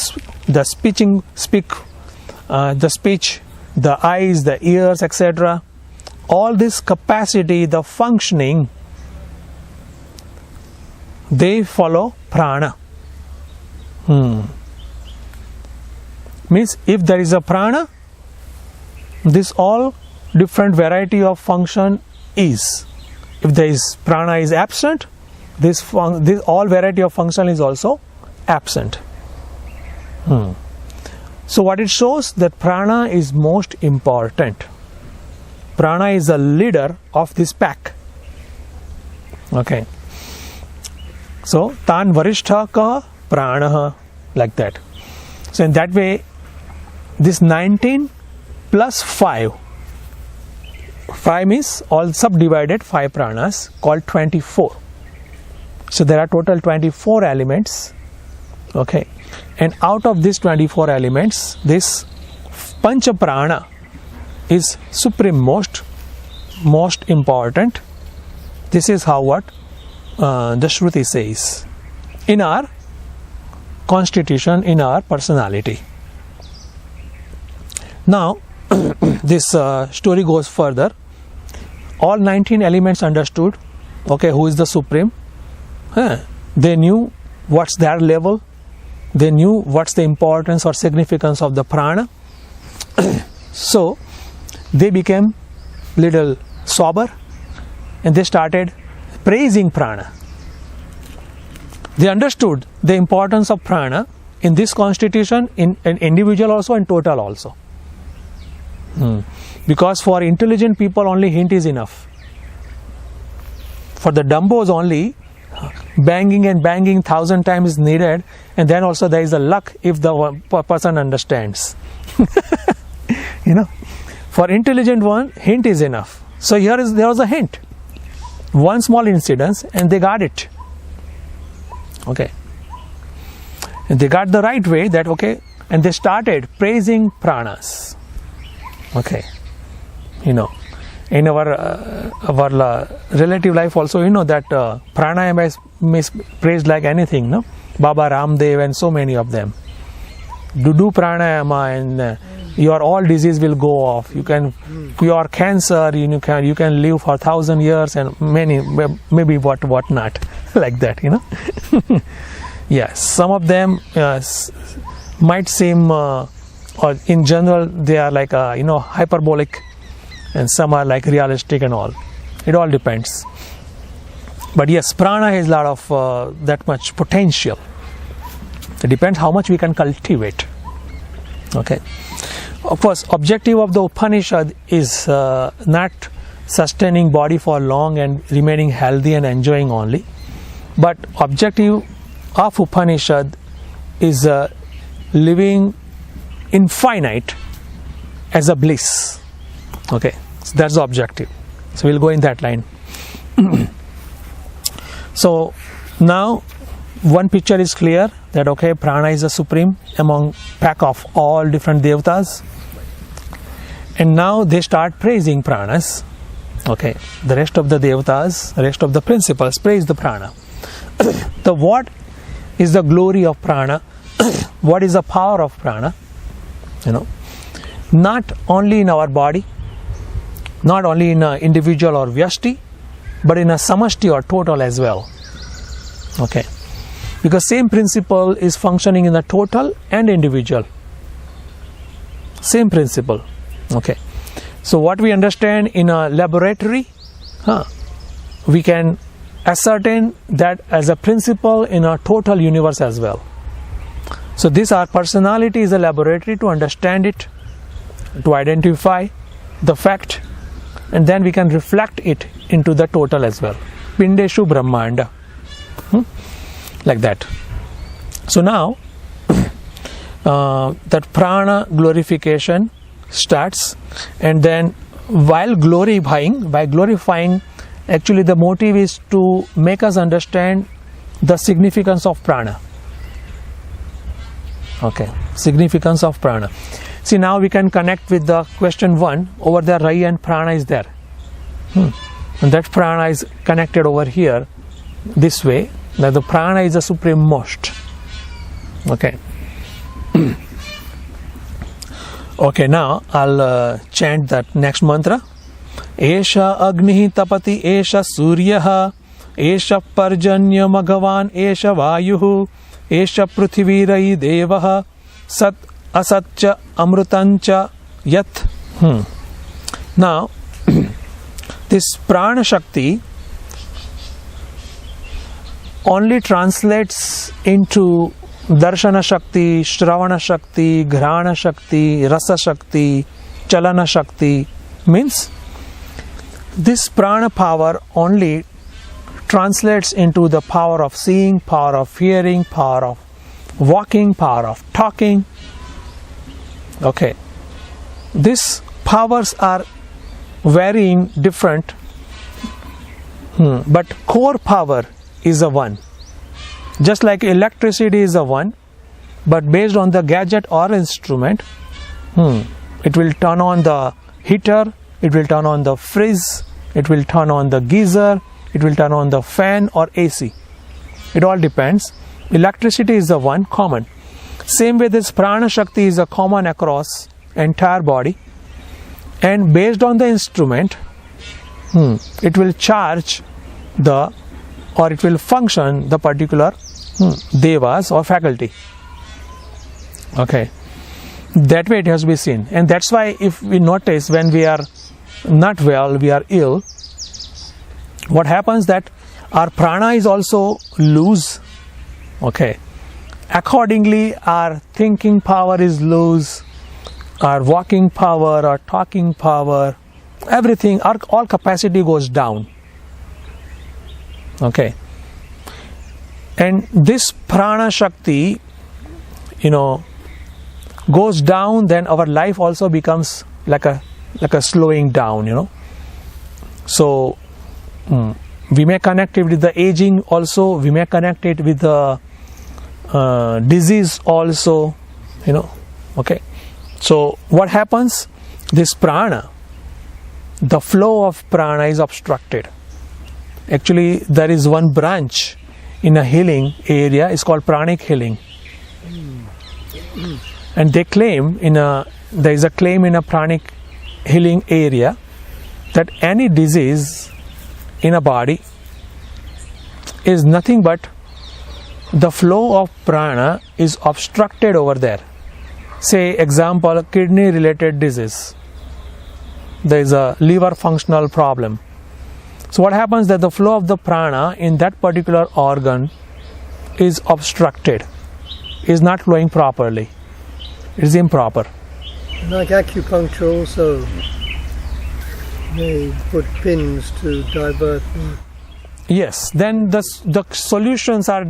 speech, the eyes, the ears, etc. All this capacity, the functioning, they follow prana. Means if there is a prana, this all different variety of function is. If there is prana is absent, this all variety of function is also absent. So what it shows, that prana is most important. Prana is the leader of this pack. Okay. So tan varishtha ka prana, like that. So in that way, this 19 plus 5. 5 means all subdivided 5 pranas called 24. So there are total 24 elements. Okay. And out of these 24 elements, this pancha prana is supreme most important. This is how what the Shruti says in our constitution, in our personality. Now this story goes further. All 19 elements understood, okay, who is the Supreme. They knew what's their level. They knew what's the importance or significance of the prana. So they became little sober and they started praising prana. They understood the importance of prana in this constitution, in an individual also and total also. Because for intelligent people only hint is enough. For the dumbos only banging and banging 1,000 times is needed, and then also there is a luck if the person understands. For intelligent one, hint is enough. So there was a hint, one small incident, and they got it. Okay, and they got the right way, that okay, and they started praising pranas. Okay, in our relative life also, that pranayama is praised like anything, no? Baba Ramdev and so many of them. Do pranayama and your all disease will go off. You can cure cancer. You can live for 1,000 years and maybe what not like that. Yes, some of them might seem, or in general, they are like hyperbolic, and some are like realistic and all. It all depends. But yes, prana has a lot of that much potential. It depends how much we can cultivate. Okay. Of course, objective of the Upanishad is not sustaining body for long and remaining healthy and enjoying only. But objective of Upanishad is living infinite as a bliss. Okay, so that's the objective. So we'll go in that line. So now one picture is clear that okay, prana is the supreme among pack of all different devtas, and now they start praising pranas. Okay, the rest of the devtas, the rest of the principles praise the prana. The what is the glory of prana? What is the power of prana? Not only in our body, not only in an individual or vyashti, but in a samashti or total as well. Okay, because same principle is functioning in the total and individual. Same principle. Okay, so what we understand in a laboratory, we can ascertain that as a principle in a total universe as well. So this, our personality is a laboratory to understand it, to identify the fact, and then we can reflect it into the total as well. Pindeshu Brahmanda. Like that. So now that prana glorification starts, and then by glorifying, actually the motive is to make us understand the significance of prana. Okay, significance of prana. See, now we can connect with the question 1. Over there, Rai and prana is there. And that prana is connected over here this way, that the prana is the supreme most. Okay. Okay, now I'll chant that next mantra. Esha Agnihi Tapati Esha Suryaha Esha Parjanya Magavan Esha Vayuhu Esha Prithivirayi Devaha Sat Asatcha Amrutancha Yat. Now this prana shakti only translates into darshana shakti, shravana shakti, ghrana shakti, rasa shakti, chalana shakti. Means this prana power only translates into the power of seeing, power of hearing, power of walking, power of talking. Okay, these powers are varying different, but core power is a one. Just like electricity is a one, but based on the gadget or instrument, it will turn on the heater, it will turn on the fridge, it will turn on the geyser, it will turn on the fan or AC. It all depends. Electricity is the one common. Same way this prana shakti is a common across entire body, and based on the instrument, it will charge the, or it will function the particular devas or faculty. Okay, that way it has to be seen. And that's why if we notice when we are not well, we are ill, what happens that our prana is also loose. Okay, accordingly our thinking power is loose, our walking power, our talking power, everything, our all capacity goes down. Okay, and this prana shakti, goes down, then our life also becomes like a slowing down. So we may connect it with the aging also, we may connect it with the disease also, Okay, so what happens? This prana, the flow of prana is obstructed. Actually, there is one branch in a healing area, it's called pranic healing. And they claim there is a claim in a pranic healing area that any disease in a body is nothing but the flow of prana is obstructed over there. Say example, kidney related disease. There is a liver functional problem. So what happens that the flow of the prana in that particular organ is obstructed, is not flowing properly. It is improper. Like acupuncture also, they put pins to divert them. Yes, then the solutions are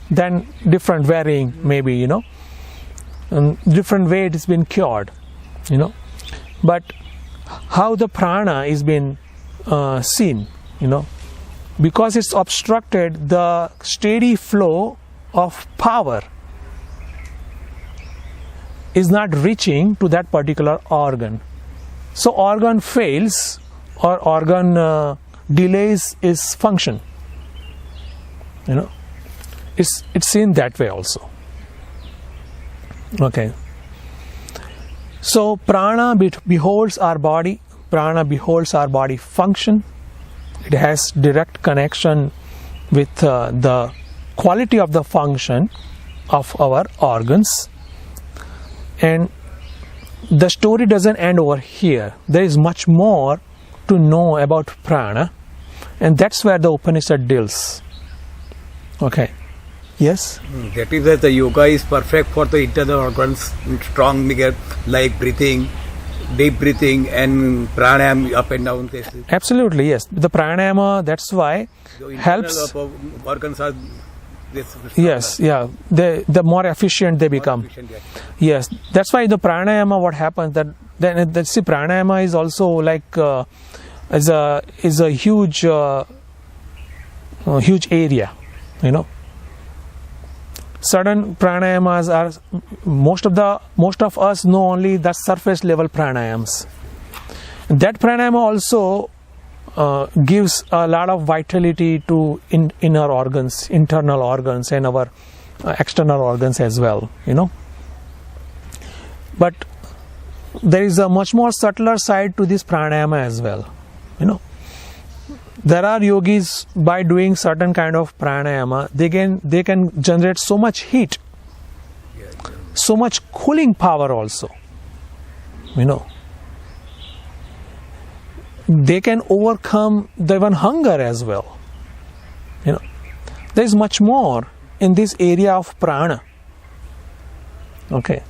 then different, varying maybe, and different way it has been cured, But how the prana is been seen, because it's obstructed, the steady flow of power is not reaching to that particular organ. So organ fails or organ delays its function. It's seen that way also. Okay. So prana beholds our body. Prana beholds our body function. It has direct connection with the quality of the function of our organs. And the story doesn't end over here. There is much more to know about prana, and that's where the Upanishad deals. Okay. Yes? That is that the yoga is perfect for the internal organs, strong bigger, like breathing, deep breathing and pranayama up and down. Absolutely, yes. The pranayama, that's why, helps. Organs are yes, yeah. The more efficient they become. Yes, that's why the pranayama, what happens that then the pranayama is also like is a huge huge area, Certain pranayamas are most of us know only the surface level pranayams. That pranayama also gives a lot of vitality to inner organs, internal organs, and our external organs as well, But there is a much more subtler side to this pranayama as well, There are yogis, by doing certain kind of pranayama, they can generate so much heat, so much cooling power also, They can overcome even hunger as well, There is much more in this area of prana. Okay,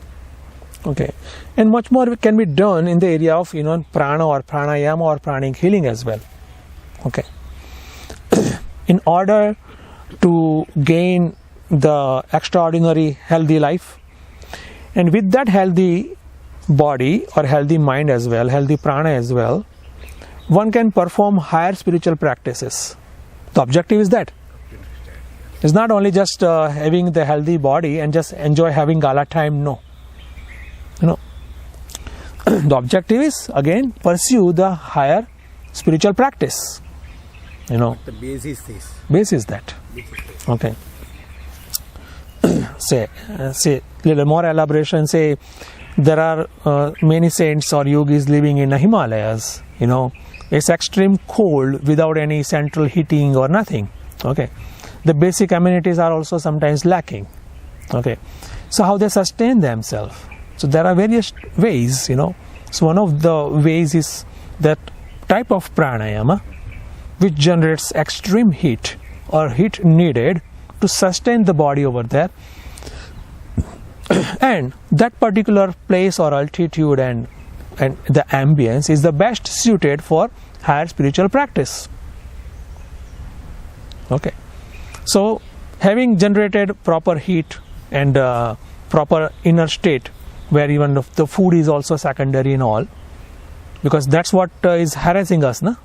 and much more can be done in the area of prana or pranayama or pranic healing as well. Okay, in order to gain the extraordinary healthy life, and with that healthy body or healthy mind as well, healthy prana as well, one can perform higher spiritual practices. The objective is that. It's not only just having the healthy body and just enjoy having gala time, no. The objective is, again, pursue the higher spiritual practice. The base is this. Base is that. Okay. Say little more elaboration. Say there are many saints or yogis living in the Himalayas. It's extreme cold without any central heating or nothing. Okay. The basic amenities are also sometimes lacking. Okay. So how they sustain themselves? So there are various ways. So one of the ways is that type of pranayama which generates extreme heat or heat needed to sustain the body over there, and that particular place or altitude and the ambience is the best suited for higher spiritual practice. Okay, so having generated proper heat and proper inner state where even the food is also secondary and all, because that's what is harassing us, na?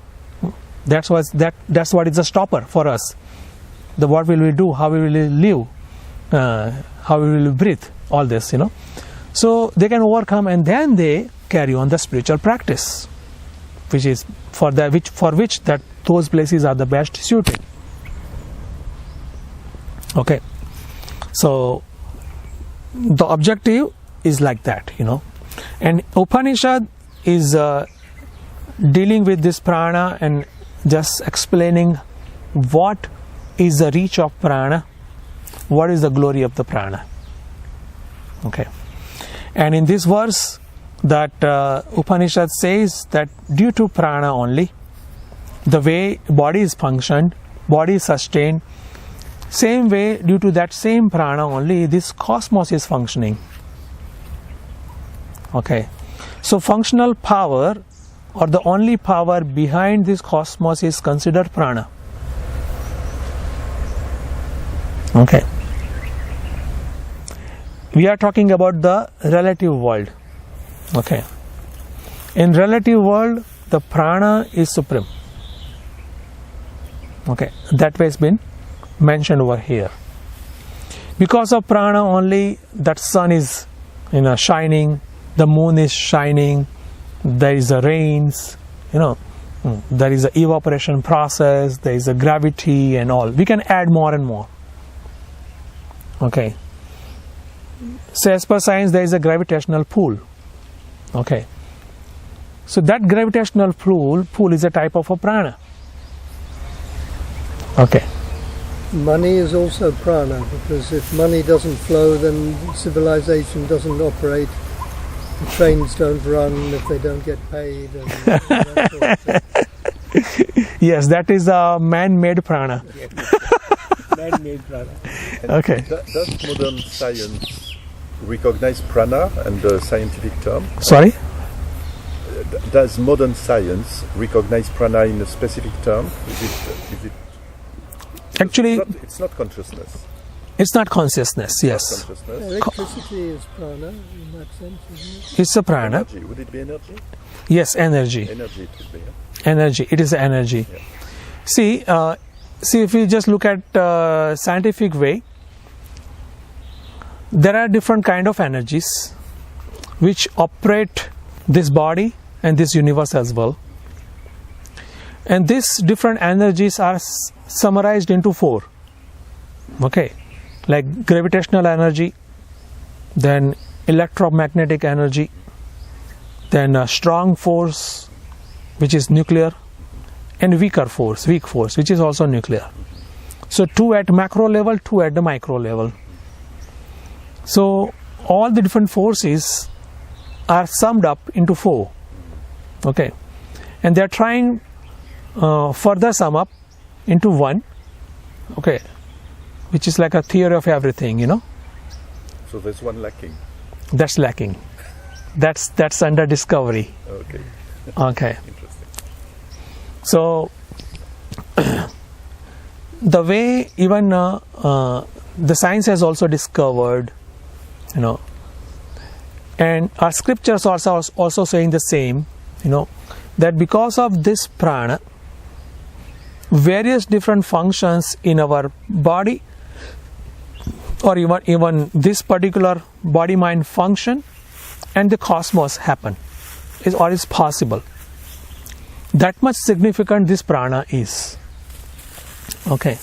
That's what is a stopper for us. What will we do? How we will live? How we will breathe? All this, So they can overcome, and then they carry on the spiritual practice, which is for which those places are the best suited. Okay, so the objective is like that, and Upanishad is dealing with this prana and just explaining what is the reach of prana, what is the glory of the prana. Okay, and in this verse that Upanishad says that due to prana only, the way body is functioned, body is sustained, same way due to that same prana only this cosmos is functioning. Okay, so functional power or the only power behind this cosmos is considered prana. Okay, we are talking about the relative world. Okay, in relative world the prana is supreme. Okay, that way has been mentioned over here. Because of prana only that sun is shining, the moon is shining, there is a rains, there is a evaporation process, there is a gravity and all. We can add more and more. Okay, so as per science there is a gravitational pull. Okay, so that gravitational pull is a type of a prana. Okay, money is also prana, because if money doesn't flow then civilization doesn't operate. The trains don't run if they don't get paid. And that sort of thing. Yes, that is a man-made prana. Man-made prana. Okay. Does modern science recognize prana and the scientific term? Sorry? Does modern science recognize prana in a specific term? Is it Actually, it's not consciousness. it's not consciousness, yes. Consciousness. Electricity is prana in that sense, isn't it? It's a prana. Energy. Would it be energy? Yes, energy. Energy it would be. Yeah? Energy. It is energy. Yeah. See, if we just look at scientific way, there are different kind of energies which operate this body and this universe as well. And these different energies are summarized into 4. Okay, like gravitational energy, then electromagnetic energy, then a strong force which is nuclear, and weak force which is also nuclear. So 2 at macro level, 2 at the micro level. So all the different forces are summed up into 4. Okay, and they are trying further sum up into 1. Okay, which is like a theory of everything, So there's one lacking. That's lacking. That's under discovery. Okay. Okay. Interesting. So the way even the science has also discovered, and our scriptures are also saying the same, that because of this prana, various different functions in our body, or even this particular body-mind function and the cosmos happen, is possible. That much significant this prana is. Okay.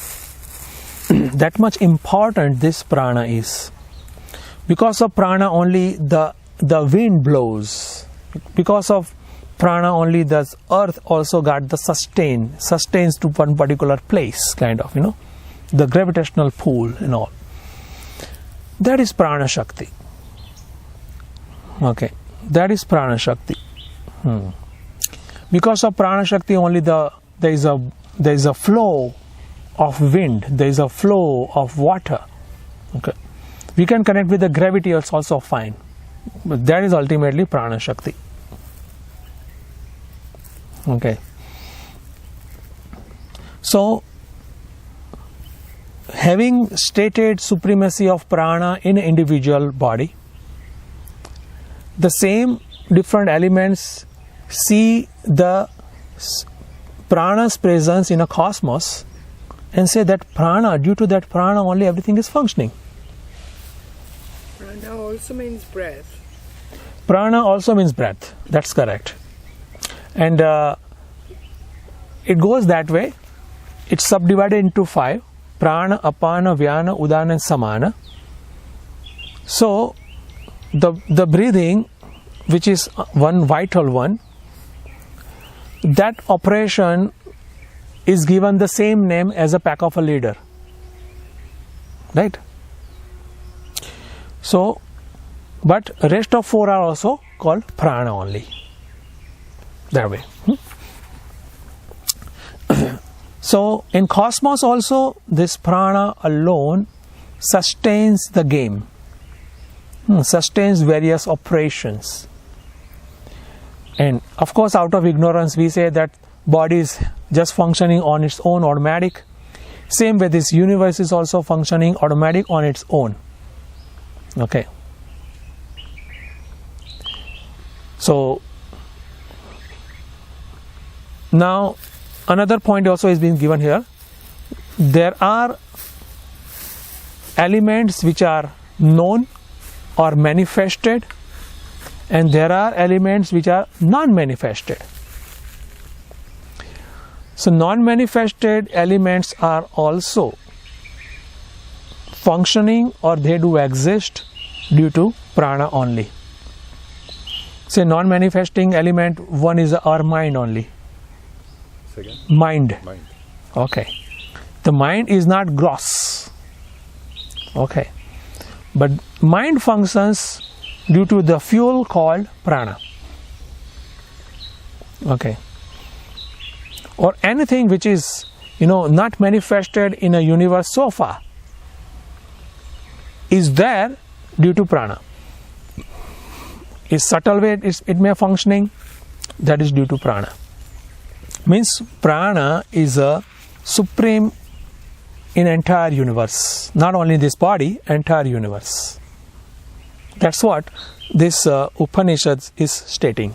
That much important this prana is. Because of prana only the wind blows. Because of prana only the earth also got the sustains to one particular place, kind of, the gravitational pull and all. That is prana shakti. Okay, that is prana shakti. Because of prana shakti only there is a flow of wind, there is a flow of water. Okay, we can connect with the gravity, it's also fine, but that is ultimately prana shakti. Okay, so having stated supremacy of prana in an individual body, the same different elements see the prana's presence in a cosmos and say that prana, due to that prana only everything is functioning. Prana also means breath. Prana also means breath, that's correct. And it goes that way. It's subdivided into 5: prana, apana, vyana, udana and samana. So the breathing, which is one vital one, that operation is given the same name as a pack of a leader, right? So, but rest of 4 are also called prana only, that way. So in cosmos also this prana alone sustains the game, sustains various operations. And of course, out of ignorance we say that body is just functioning on its own, automatic. Same way this universe is also functioning automatic on its own. Okay. So now another point also is being given here. There are elements which are known or manifested, and there are elements which are non-manifested. So non-manifested elements are also functioning, or they do exist due to prana only. Say non-manifesting element, one is our mind only. Second? Mind. Mind. Okay. The mind is not gross. Okay. But mind functions due to the fuel called prana. Okay. Or anything which is, not manifested in a universe so far is there due to prana. Is subtle way it may functioning, that is due to prana. Means prana is a supreme in entire universe, not only this body, entire universe. That's what this Upanishad is stating.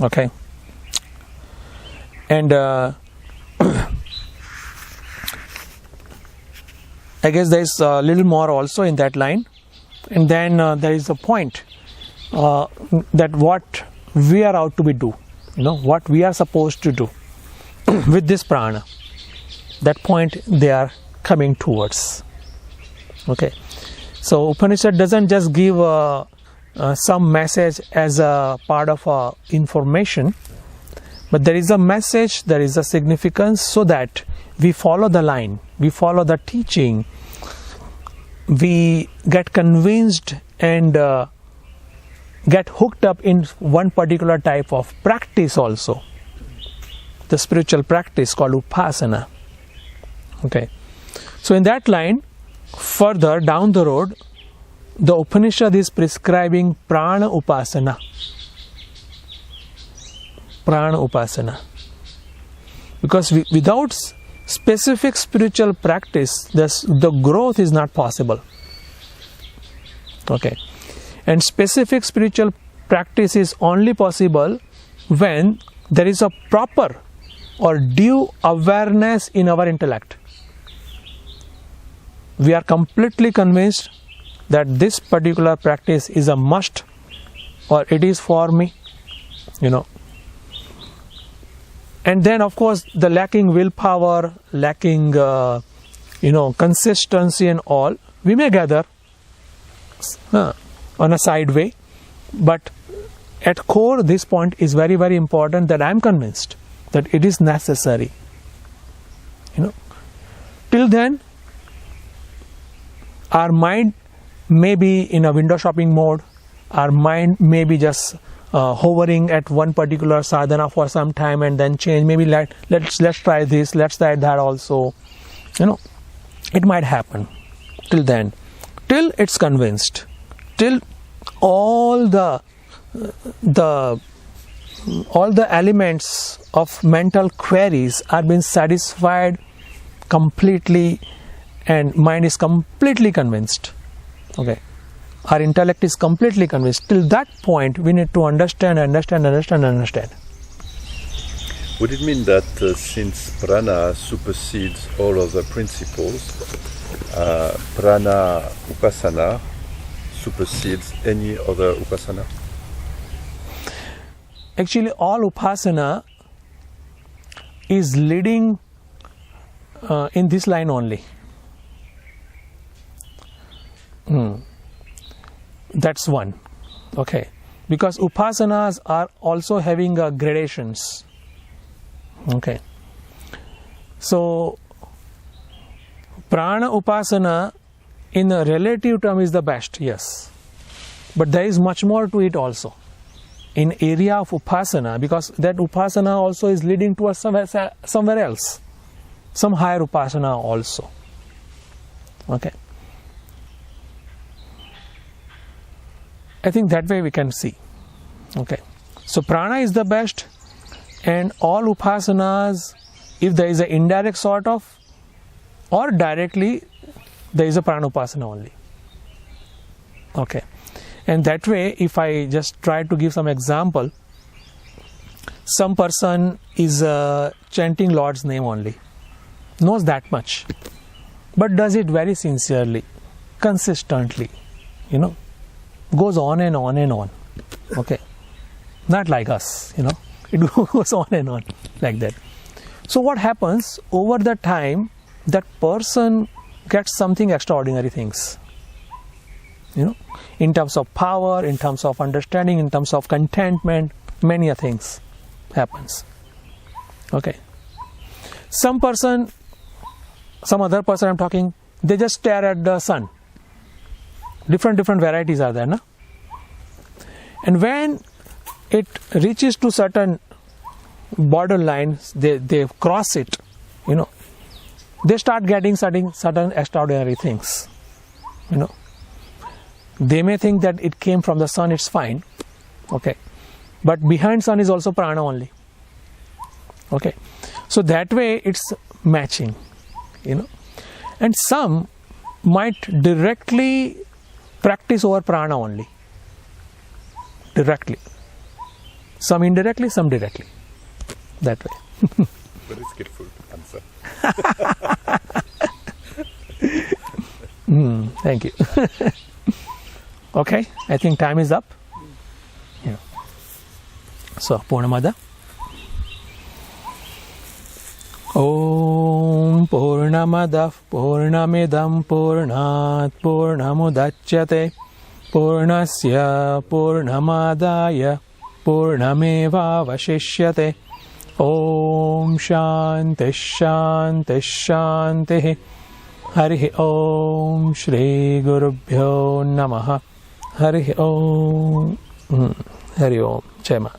Okay. And I guess there is a little more also in that line. And then there is a point that what we are out to be do, what we are supposed to do with this prana. That point they are coming towards. Okay. So Upanishad doesn't just give some message as a part of information, but there is a message, there is a significance, so that we follow the line, we follow the teaching, we get convinced and get hooked up in one particular type of practice also, the spiritual practice called upasana. Okay. So in that line, further down the road, the Upanishad is prescribing prana upasana. Prana upasana. Because without specific spiritual practice, the growth is not possible. Okay. And specific spiritual practice is only possible when there is a proper or due awareness in our intellect. We are completely convinced that this particular practice is a must, or it is for me, And then, of course, the lacking willpower, lacking, consistency and all, we may gather on a side way. But at core, this point is very, very important, that I am convinced that it is necessary. Till then, our mind may be in a window shopping mode. Our mind may be just hovering at one particular sadhana for some time and then change. Maybe let's try this, let's try that also. It might happen. Till then, till it's convinced, till all the elements of mental queries are being satisfied completely, and mind is completely convinced. Okay, our intellect is completely convinced. Till that point, we need to understand. Would it mean that since prana supersedes all other principles, prana upasana supersedes any other upasana? Actually, all upasana is leading in this line only. That's one. Okay, because upasanas are also having gradations. Okay, so prana upasana in a relative term is the best, yes, but there is much more to it also in area of upasana, because that upasana also is leading to somewhere else, some higher upasana also. Okay, I think that way we can see. Okay, so prana is the best, and all upasanas, if there is an indirect sort of, or directly, there is a prana upasana only. Okay, and that way, if I just try to give some example, some person is chanting Lord's name only, knows that much, but does it very sincerely, consistently, goes on and on and on. Okay, not like us, it goes on and on like that. So what happens over the time, that person gets something extraordinary things, in terms of power, in terms of understanding, in terms of contentment, many things happens. Okay, some other person I'm talking, they just stare at the sun. Different varieties are there, no? And when it reaches to certain borderlines, they cross it, they start getting certain extraordinary things, They may think that it came from the sun, it's fine, okay, but behind sun is also prana only. Okay, so that way it's matching, and some might directly practice over prana only, directly, some indirectly, some directly, that way. Very skillful answer. Thank you. Okay, I think time is up. Yeah. So, Purnamada. Om Purnamada Purnamidam Purnat Purnamudachyate Purnasya Purnamadaya Purnameva Vashishyate. Om Shanti Shanti Shanti. Hari Om Shri Gurubhyo Namaha. Hari Om. Hari Om. Jai Ma.